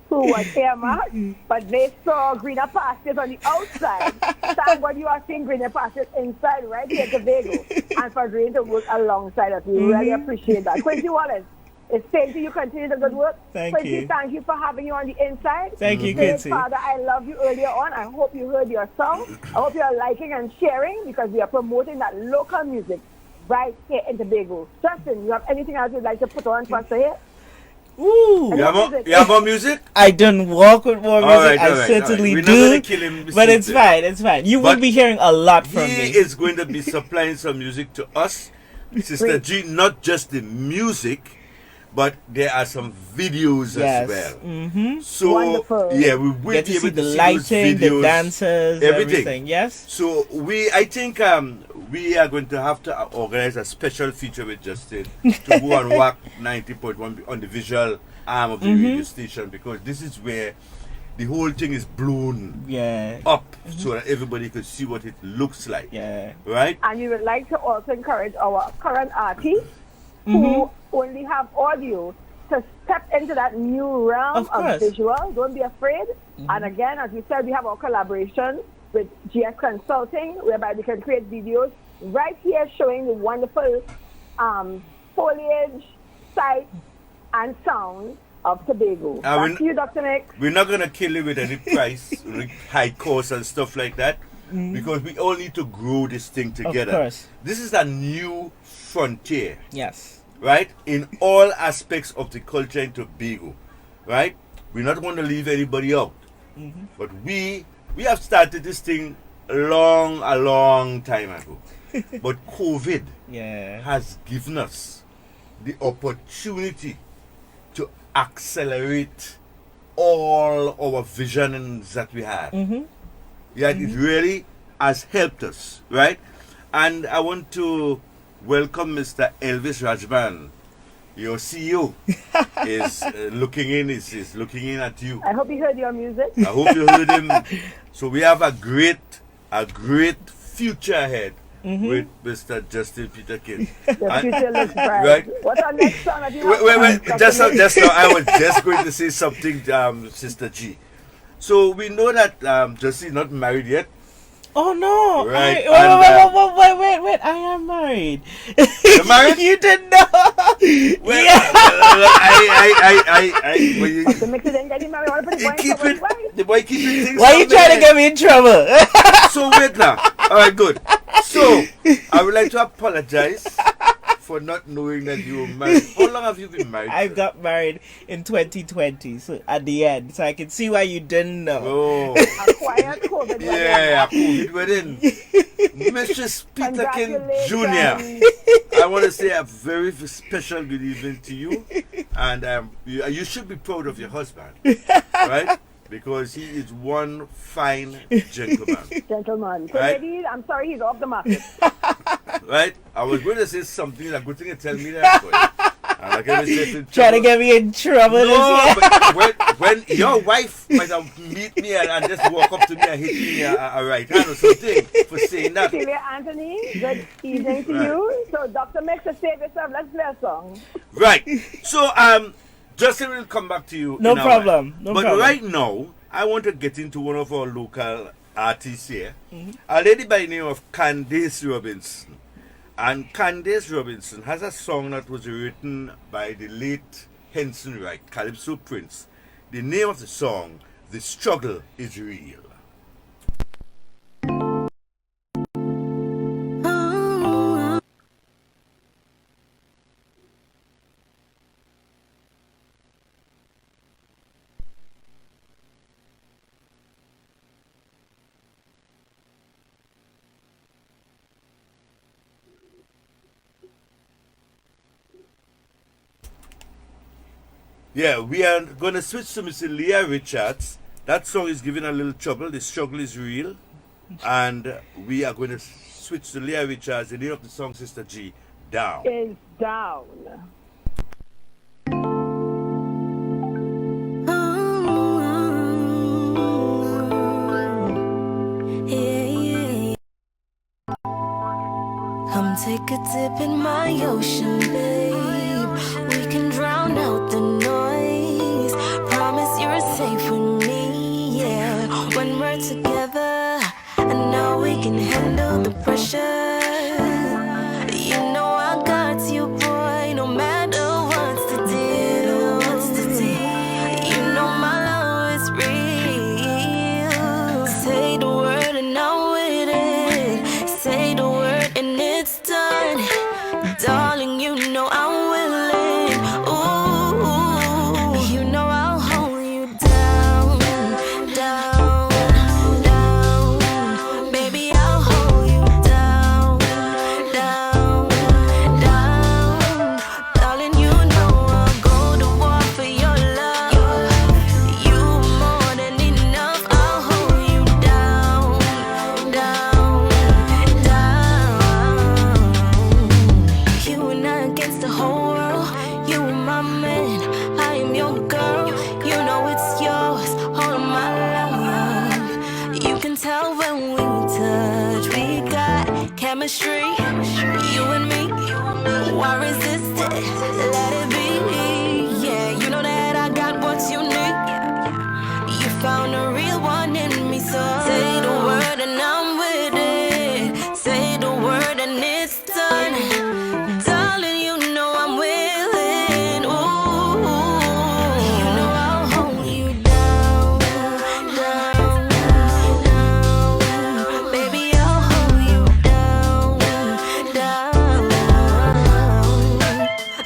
who was earmarked, but they saw greener pastures on the outside. Thank God you are seeing greener pastures inside right here at Tobago, and for agreeing to work alongside us. We really appreciate that. Quincy Wallace, it's same to you. Continue the good work. Thank you. Thank you for having you on the inside. Thank you, Say, Quincy. Father, I love you earlier on. I hope you heard your song. I hope you are liking and sharing, because we are promoting that local music right here in Tobago. Justin, you have anything else you'd like to put on for us here? Ooh. You have more music? I don't walk with more music. I certainly We're do. not gonna kill him, but it's fine. It's fine. You will be hearing a lot from me. He is going to be supplying some music to us, Sister G. Not just the music, but there are some videos as well. Mm-hmm. So wonderful. Yeah, we will get be to see able the to see lighting, those videos, the dancers, everything. Yes. So I think we are going to have to organize a special feature with Justin to go and work 90.1 on the visual arm of the radio station, because this is where the whole thing is blown up so that everybody could see what it looks like. Yeah. Right? And we would like to also encourage our current artists who only have audio to step into that new realm of visual. Don't be afraid. And again, as we said, we have our collaboration with GS Consulting, whereby we can create videos right here showing the wonderful foliage, sight, and sound of Tobago. Back to you, Dr. Nick. We're not going to kill you with any price, high cost and stuff like that, because we all need to grow this thing together. Of course. This is a new frontier. Yes. Right? In all aspects of the culture in Tobago. Right? We're not going to leave anybody out. But we have started this thing a long time ago. But COVID has given us the opportunity to accelerate all our visions that we had. It really has helped us, right? And I want to welcome Mr. Elvis Rajban. Your CEO is looking in at you. I hope he heard your music. I hope you heard him. So we have a great future ahead with Mr. Justin Peter King. The future looks bright. Right? What's our next song? Wait. Just now, I was just going to say something, Sister G. So we know that Justin is not married yet. Oh no! Right. Wait! I am married. You're married? You didn't know. The boy keeping things. Why are you trying to get me in trouble? So wait now. All right, good. So I would like to apologize for not knowing that you were married. How long have you been married? I got married in 2020, so at the end, so I can see why you didn't know. Oh. A quiet COVID wedding. Yeah, COVID wedding. Mrs. Peterkin Jr. I want to say a very special good evening to you, and you should be proud of your husband, right? Because he is one fine gentleman. So right? ladies, I'm sorry he's off the market. Right? I was going to say something, a good thing to tell me that. Trying to get me in trouble. No, but when your wife might have meet me and just walk up to me and hit me a right hand or something for saying that. Celia Anthony, good evening to you. So Dr. Mix, to save yourself, let's play a song. Right. So Justin will come back to you. No problem. No but problem. Right now, I want to get into one of our local artists here. A lady by the name of Candace Robinson. And Candace Robinson has a song that was written by the late Henson Wright, Calypso Prince. The name of the song, The Struggle is Real. Yeah, we are going to switch to Mr. Leah Richards. That song is giving a little trouble. The struggle is real. And we are going to switch to Leah Richards. The name of the song, Sister G, Down. Is Down. Come take a dip in my ocean, babe. We can drown out the noise. Promise you're safe with me, yeah. When we're together, I know we can handle the pressure. You know I got you, boy, no matter what's the deal. You know my love is real. Say the word and I'm with it. Say the word and it's done. Darling, you know I'm willing. Ooh, tell when we touch. We got chemistry, you and me. Why resist it? Let it be. Yeah, you know that I got what you need. You found a real one in me, so say the word and I'm with it. Say the word and it's done. Darling, you know I'm willing. Ooh, you know I'll hold you down, down, down. Baby, I'll hold you down, down.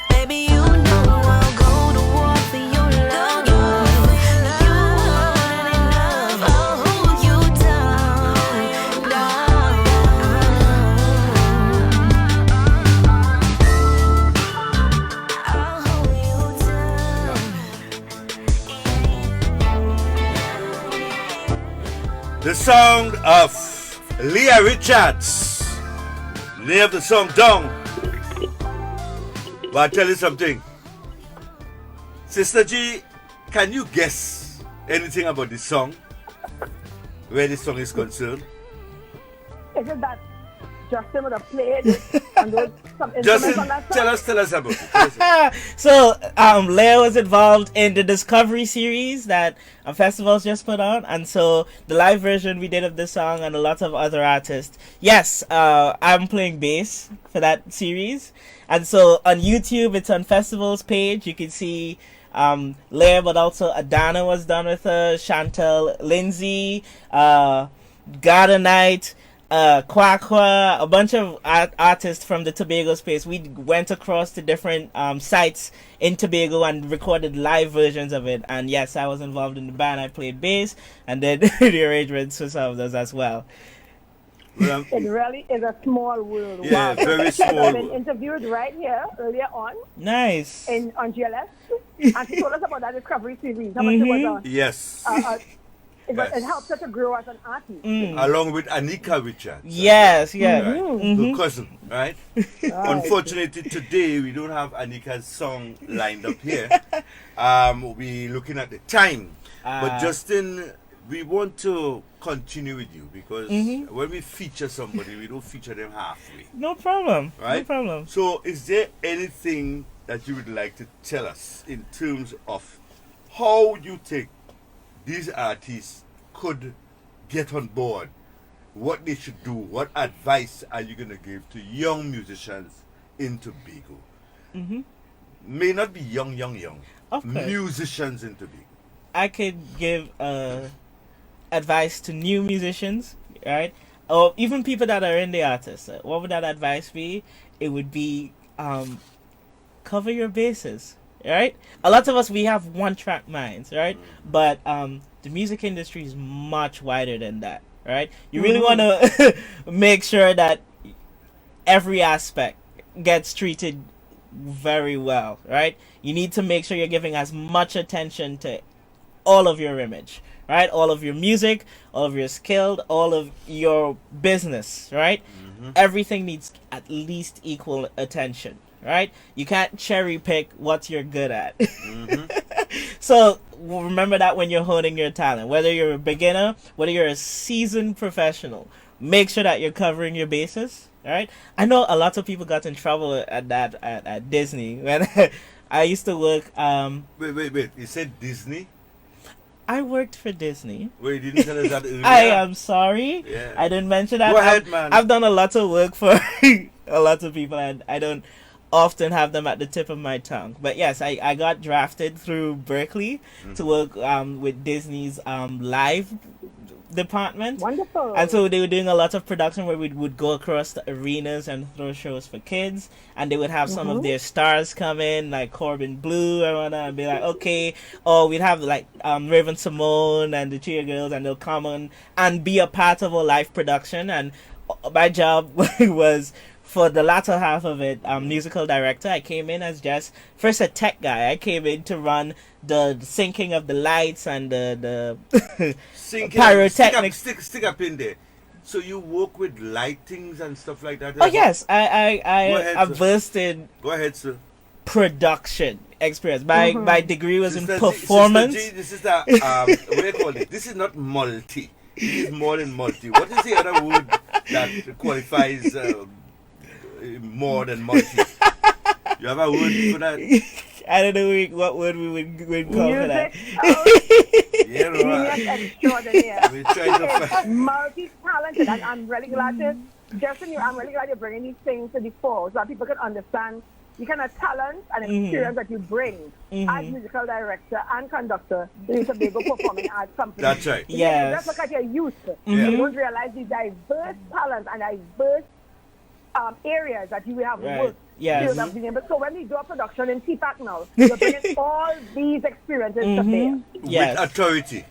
Baby, you know I'll go to war for your love. You more than enough. I'll hold you down, down. I'll hold you down. The sound of Leah Richards. Name of the song Down. But I tell you something. Sister G, can you guess anything about this song? Where this song is concerned? Is it that Justin would have played and those some instruments Justin, on that song? tell us about it. So, Leia was involved in the Discovery series that festivals just put on, and so the live version we did of this song and a lot of other artists. Yes, I'm playing bass for that series, and so on YouTube, it's on festivals page. You can see Leia, but also Adana was done with her, Chantel, Lindsay, Garden Night, Kwakwa, a bunch of artists from the Tobago space. We went across to different sites in Tobago and recorded live versions of it. And yes, I was involved in the band. I played bass and did the arrangements for some of those as well. Well, It really is a small world. Yeah, Wow. very small I've been world. interviewed right here earlier on Nice. on GLS, and she told us about that Discovery series. How much it was Yes. it helped her to grow as an artist. Along with Anika Richards. Yes, yeah. Right. Her cousin, right? Unfortunately, today we don't have Anika's song lined up here. We're looking at the time. But Justin, we want to continue with you because when we feature somebody, we don't feature them halfway. No problem. Right? No problem. So, is there anything that you would like to tell us in terms of how you think these artists could get on board, what they should do, what advice are you going to give to young musicians in Tobago? May not be young. Of course. Musicians in Tobago. I could give advice to new musicians, right? Or even people that are in the artists. What would that advice be? It would be cover your bases, right? A lot of us, we have one-track minds, right? But the music industry is much wider than that, right? You really want to make sure that every aspect gets treated very well, right? You need to make sure you're giving as much attention to all of your image, right? All of your music, all of your skill, all of your business, right? Everything needs at least equal attention, right? You can't cherry pick what you're good at. So remember that when you're honing your talent, whether you're a beginner, whether you're a seasoned professional, make sure that you're covering your bases, right? I know a lot of people got in trouble at Disney when I used to work. Wait. You said Disney? I worked for Disney. Wait, you didn't tell us that earlier. I am sorry. Yeah. I didn't mention that. Go ahead, man. I've done a lot of work for a lot of people, and I don't often have them at the tip of my tongue. But yes, I got drafted through Berkeley to work with Disney's live department. Wonderful. And so they were doing a lot of production where we would go across the arenas and throw shows for kids, and they would have some of their stars come in, like Corbin Blue and whatnot, and be like, okay, or we'd have like Raven Simone and the Cheer Girls, and they'll come on and be a part of a live production. And my job was, for the latter half of it, musical director. I came in as just first a tech guy. I came in to run the syncing of the lights and the pyrotechnics. Stick up in there. So you work with lightings and stuff like that? Oh yes, I am versed in. Go ahead, sir. Production experience. My degree was Sister in performance. Sister G, this is the what do you call it? This is not multi. He is more than multi. What is the other word that qualifies more than multi? You have a word for that? I don't know what word we would call for that. Yeah, right. Extraordinary. We try to find. Multi-talented, and I'm really glad to, Justin, I'm really glad you're bringing these things to the fore so that people can understand the kind of talent and experience that you bring as musical director and conductor to the Tobago Performing Arts Company. That's right. Yeah, just look at your youth. You don't realize the diverse talents and diverse areas that you have worked. Yes. So when we do a production in TPAC now, you're bringing all these experiences to bear. With authority.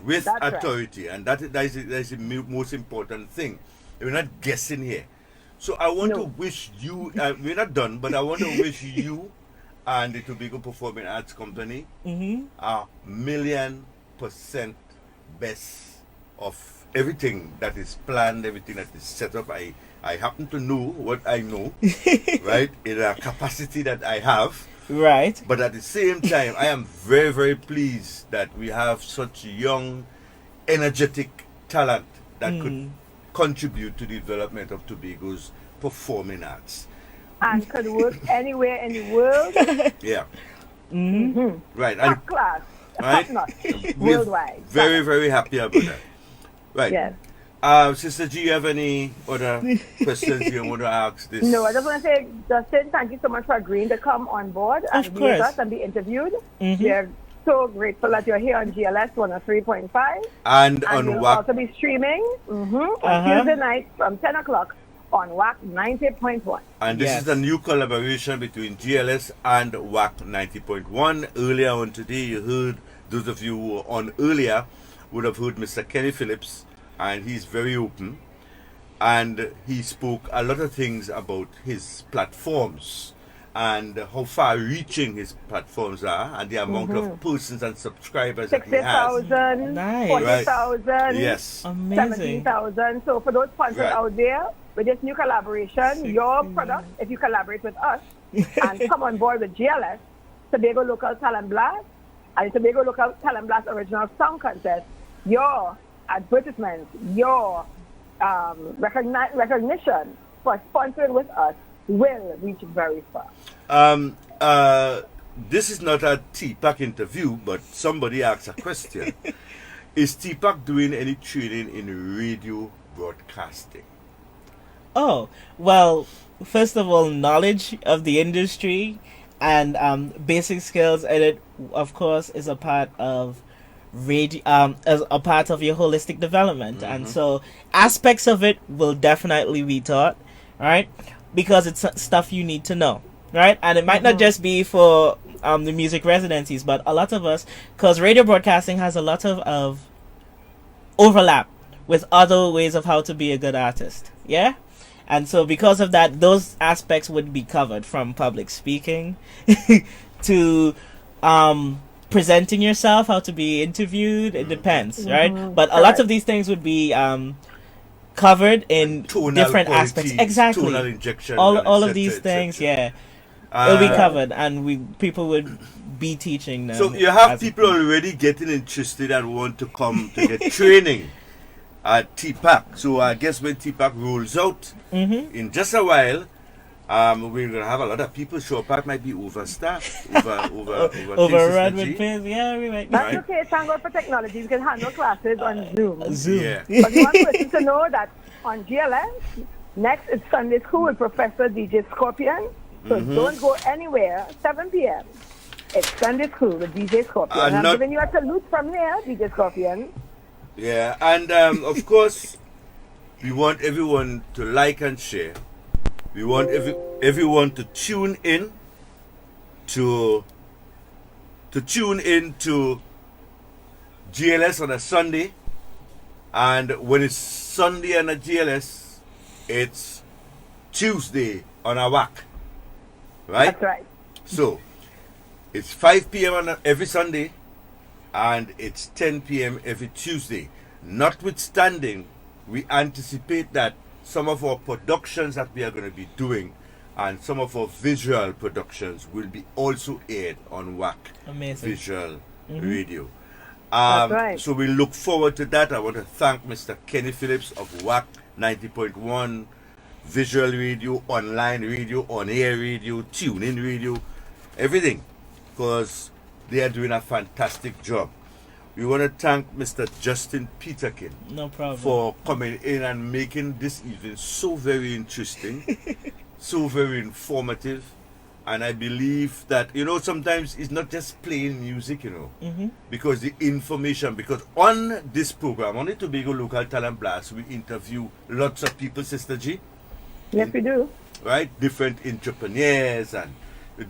With That's authority. And that is the most important thing. We're not guessing here. So I want to wish you, we're not done, but I want to wish you and the Tobago Performing Arts Company a 1,000,000% best of everything that is planned, everything that is set up. I happen to know what I know, right, in a capacity that I have. Right. But at the same time, I am very, very pleased that we have such young, energetic talent that could contribute to the development of Tobago's performing arts. And could work anywhere in the world. Yeah. Right. Top class. Right? Top notch. We're Worldwide. very, very happy about that. Right. Yes. Sister G, you have any other questions you want to ask this? No, I just want to say, Justin, thank you so much for agreeing to come on board and be with us and be interviewed. We are so grateful that you're here on GLS 103.5. And on we'll WAC. also be streaming on Tuesday night from 10 o'clock on WAC 90.1. And this is a new collaboration between GLS and WAC 90.1. Earlier on today, you heard, those of you who were on earlier would have heard Mr. Kenny Phillips, and he's very open. And he spoke a lot of things about his platforms and how far-reaching his platforms are and the amount of persons and subscribers that he has. 60,000, Nice. 40,000, Yes. Amazing. 17,000. So for those sponsors out there, with this new collaboration, your product, if you collaborate with us and come on board with GLS, Tobago Local Talent Blast, and Tobago Local Talent Blast Original Song Contest, your advertisement, your recognition for sponsoring with us will reach very far. This is not a TPAC interview, but somebody asked a question. Is TPAC doing any training in radio broadcasting? Oh, well, first of all, knowledge of the industry and basic skills, and it, of course, is a part of radio, as a part of your holistic development. And so aspects of it will definitely be taught, right? Because it's stuff you need to know, right? And it might not just be for the music residencies, but a lot of us, because radio broadcasting has a lot of overlap with other ways of how to be a good artist, yeah? And so because of that, those aspects would be covered, from public speaking to presenting yourself, how to be interviewed. It depends, right? But a lot of these things would be covered in different aspects. Exactly. Tonal injection, all of these things, yeah. It'll be covered, and people would be teaching them. So you have people already getting interested and want to come to get training at TPAC. So I guess when TPAC rolls out in just a while, we're gonna have a lot of people show up. It might be overstaffed, overrun with things. Yeah, we might. That's okay. Thank God for technology. We can handle classes on Zoom. Yeah. But we want person to know that on GLS, next is Sunday School with Professor DJ Scorpion. So don't go anywhere. 7 p.m. It's Sunday School with DJ Scorpion. And I'm giving you a salute from here, DJ Scorpion. Yeah, and of course, we want everyone to like and share. We want everyone to tune in to GLS on a Sunday, and when it's Sunday on a GLS, it's Tuesday on a WAC, right? That's right. So it's 5 p.m. on every Sunday, and it's 10 p.m. every Tuesday. Notwithstanding, we anticipate that some of our productions that we are going to be doing and some of our visual productions will be also aired on WAC Amazing. Visual Radio. That's right. So we look forward to that. I want to thank Mr. Kenny Phillips of WAC 90.1, visual radio, online radio, on-air radio, tune-in radio, everything, because they are doing a fantastic job. We want to thank Mr. Justin Peterkin No problem. for coming in and making this evening so very interesting, so very informative. And I believe that, sometimes it's not just playing music, because the information, because on this program, on the Tobago Local Talent Blast, we interview lots of people, Sister G. Yes, we do. Right? Different entrepreneurs and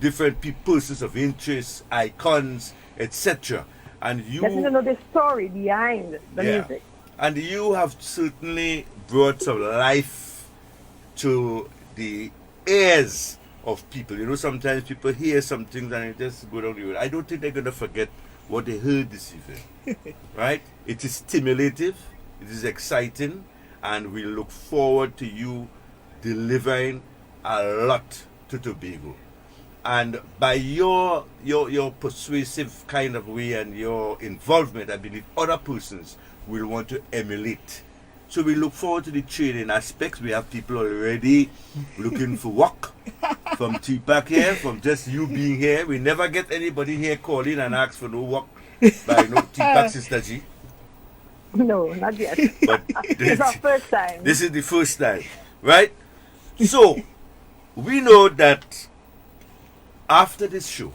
different persons of interest, icons, etc. And you Getting to know the story behind the music. And you have certainly brought some life to the ears of people. Sometimes people hear some things and they just go down the road. I don't think they're going to forget what they heard this evening. Right? It is stimulative, it is exciting, and we look forward to you delivering a lot to Tobago. And by your persuasive kind of way and your involvement, I believe other persons will want to emulate. So we look forward to the training aspects. We have people already looking for work from TPAC here, from just you being here. We never get anybody here calling and ask for no work by no TPAC, Sister G. No, not yet. But it's our first time. This is the first time, right? So we know that after this show,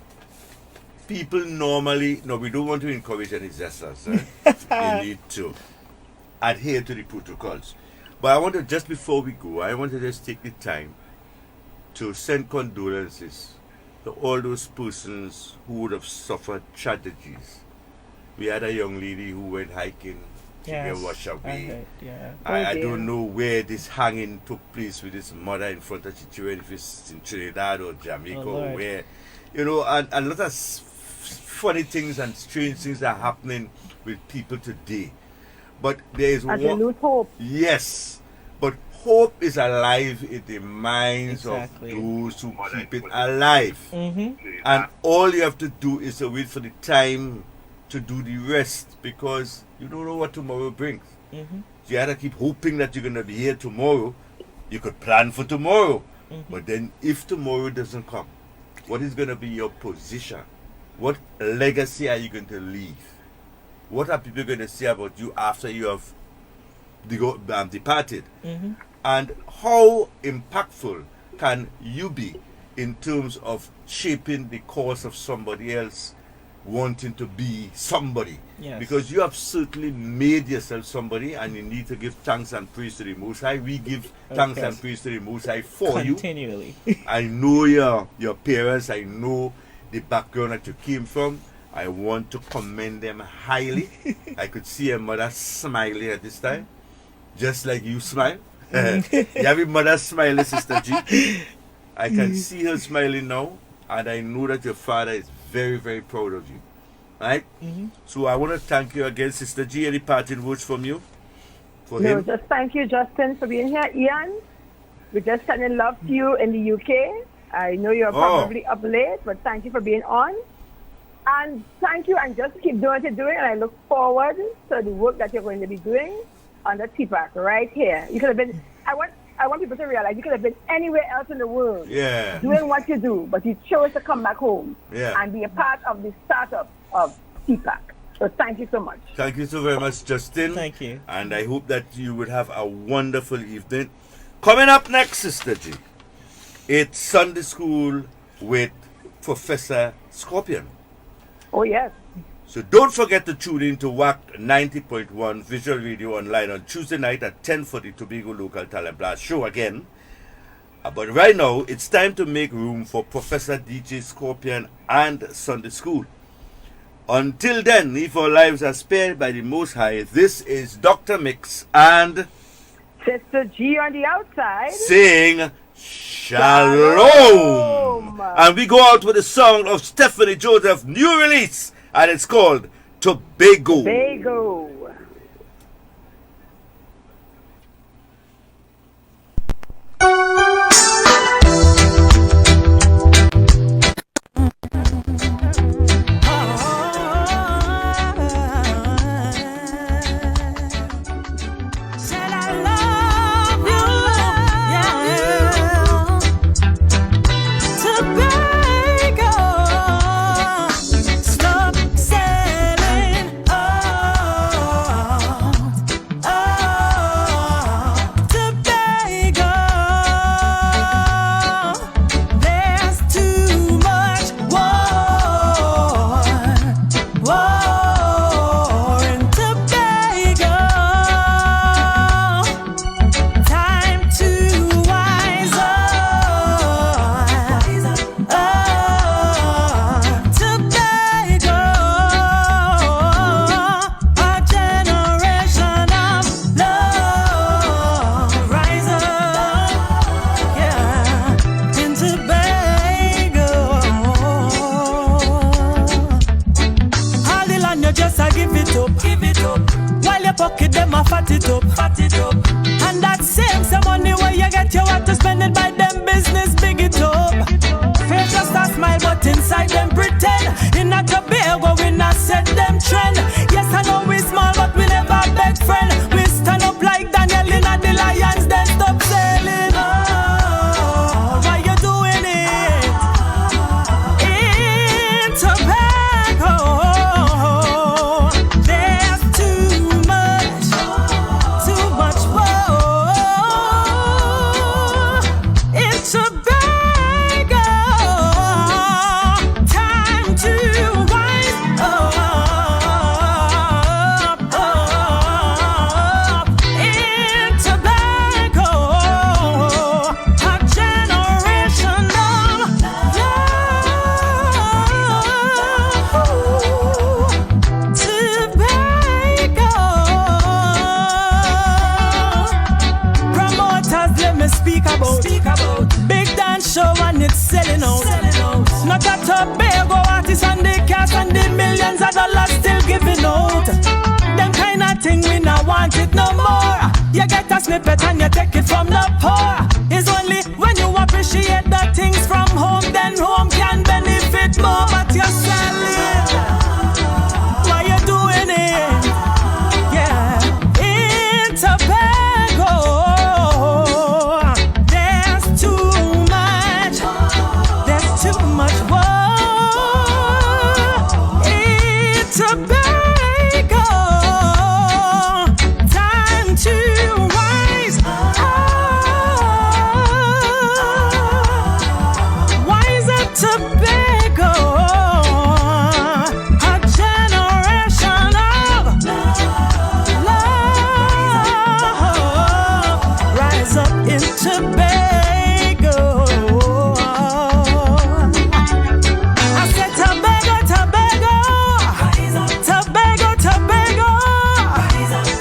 people normally, we don't want to encourage any jesters. You need to adhere to the protocols. But I want to, just before we go, I want to just take the time to send condolences to all those persons who would have suffered tragedies. We had a young lady who went hiking. She got washed away. I don't know where this hanging took place with his mother in front of Chichiro, if it's in Trinidad or Jamaica or where. And a lot of funny things and strange things are happening with people today. But there is one. You lose hope. Yes. But hope is alive in the minds of those who keep it alive. And all you have to do is to wait for the time to do the rest, because you don't know what tomorrow brings. You have to keep hoping that you're going to be here tomorrow. You could plan for tomorrow. But then if tomorrow doesn't come, what is going to be your position? What legacy are you going to leave? What are people going to say about you after you have departed? And how impactful can you be in terms of shaping the course of somebody else wanting to be somebody? Because you have certainly made yourself somebody, and you need to give thanks and praise to the Most High. We give thanks and praise to the Most High for continually. I know your parents. I know the background that you came from. I want to commend them highly. I could see your mother smiling at this time, just like you smile. You have your mother smiling, Sister G. I can see her smiling now, and I know that your father is very, very proud of you. Right? So I want to thank you again, Sister G. Any parting words from you? Just thank you, Justin, for being here. Ian, we're just sending love to you in the UK. I know you're probably up late, but thank you for being on. And thank you, and just keep doing what you're doing, and I look forward to the work that you're going to be doing on the TPAC right here. You could have been, I want people to realize you could have been anywhere else in the world doing what you do, but you chose to come back home and be a part of the startup of TPAC. So thank you so much. Thank you so very much, Justin. Thank you. And I hope that you would have a wonderful evening. Coming up next, Sister G, it's Sunday School with Professor Scorpion. Oh, yes. So don't forget to tune in to WAC 90.1 Visual Radio Online on Tuesday night at 10 for the Tobago Local Talent Blast show again. But right now, it's time to make room for Professor DJ Scorpion and Sunday School. Until then, if our lives are spared by the Most High, this is Dr. Mix and Sister G on the outside saying Shalom. And we go out with a song of Stephanie Joseph, new release, and it's called Tobago. Tobago. it up, fat it up. And that same money where you get, you want to spend it by them business, big it up. Face just a smile, but inside them pretend. In a Tobago, we not set them trend. Yes, I know we small, but we never beg friend. We stand up like Daniel in a the lions, then stop selling. Oh, why you doing it? In Tobago, there's too much more. In Tobago, time to wise up. In Tobago, a generation of Promoters, let me speak about big dance show and it's selling out. Not a Tobago artist and the cash and the millions of dollars still giving out. Them kind of thing we not want it no more. You get a snippet and you take it from the poor. It's only when you appreciate the things from home, then home can benefit more. But you're selling. Why you doing it? Yeah, in Tobago, there's too much war. In Tobago, time to wise up. Wise up, Tobago, a generation of love. Rise up in Tobago. I said Tobago, Tobago, Tobago, Tobago,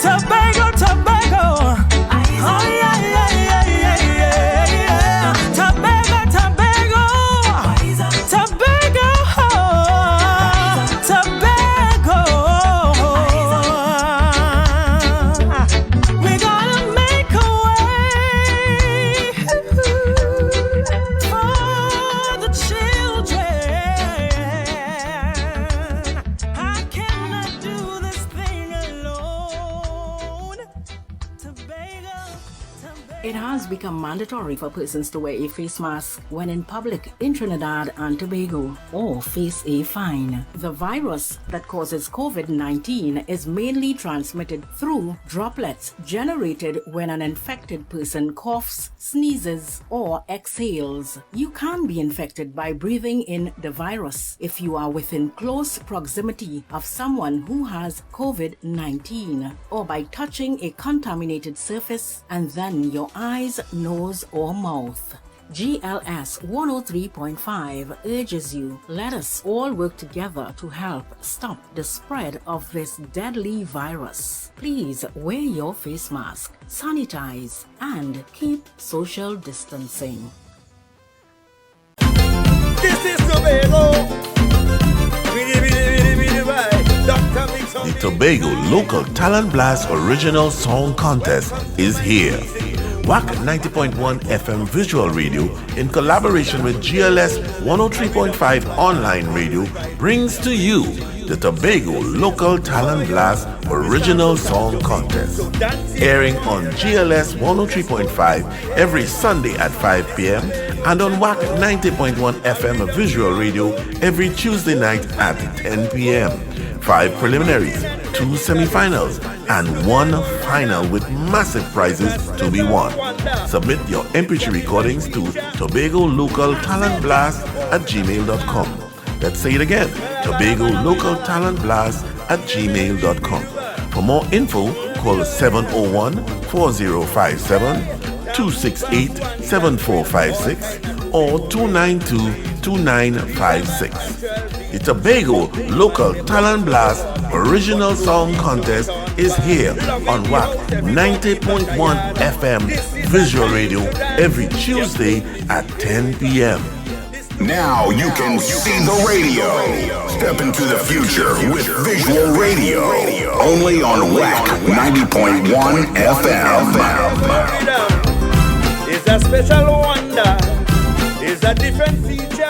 Tobago, Tobago. Oh yeah, yeah, yeah, yeah, yeah. Tobago, Tobago, Tobago, Tobago. We gotta make a way for the children. I cannot do this thing alone. Tobago. It has become mandatory for persons to wear a face mask when in public in Trinidad and Tobago or face a fine. The virus that causes COVID-19 is mainly transmitted through droplets generated when an infected person coughs, sneezes, or exhales. You can be infected by breathing in the virus if you are within close proximity of someone who has COVID-19 or by touching a contaminated surface and then your eyes, nose, or mouth. GLS 103.5 urges you, let us all work together to help stop the spread of this deadly virus. Please wear your face mask, sanitize, and keep social distancing. This is Tobago. The Tobago Local Talent Blast Original Song Contest is here. WAC 90.1 FM Visual Radio, in collaboration with GLS 103.5 Online Radio, brings to you the Tobago Local Talent Blast Original Song Contest. Airing on GLS 103.5 every Sunday at 5 p.m. and on WAC 90.1 FM Visual Radio every Tuesday night at 10 p.m. 5 preliminaries, 2 semi-finals, and 1 final with massive prizes to be won. Submit your MP3 recordings to tobago-localtalentblast@gmail.com. Let's say it again, tobago-localtalentblast@gmail.com. For more info, call 701-405-268-7456 or 292-2956. The Tobago Local Talent Blast Original Song Contest is here on WAC 90.1 FM Visual Radio every Tuesday at 10 p.m. Now you can see the radio. Step into the future with visual radio. Only on WAC 90.1 FM. It's a special wonder. It's a different feature.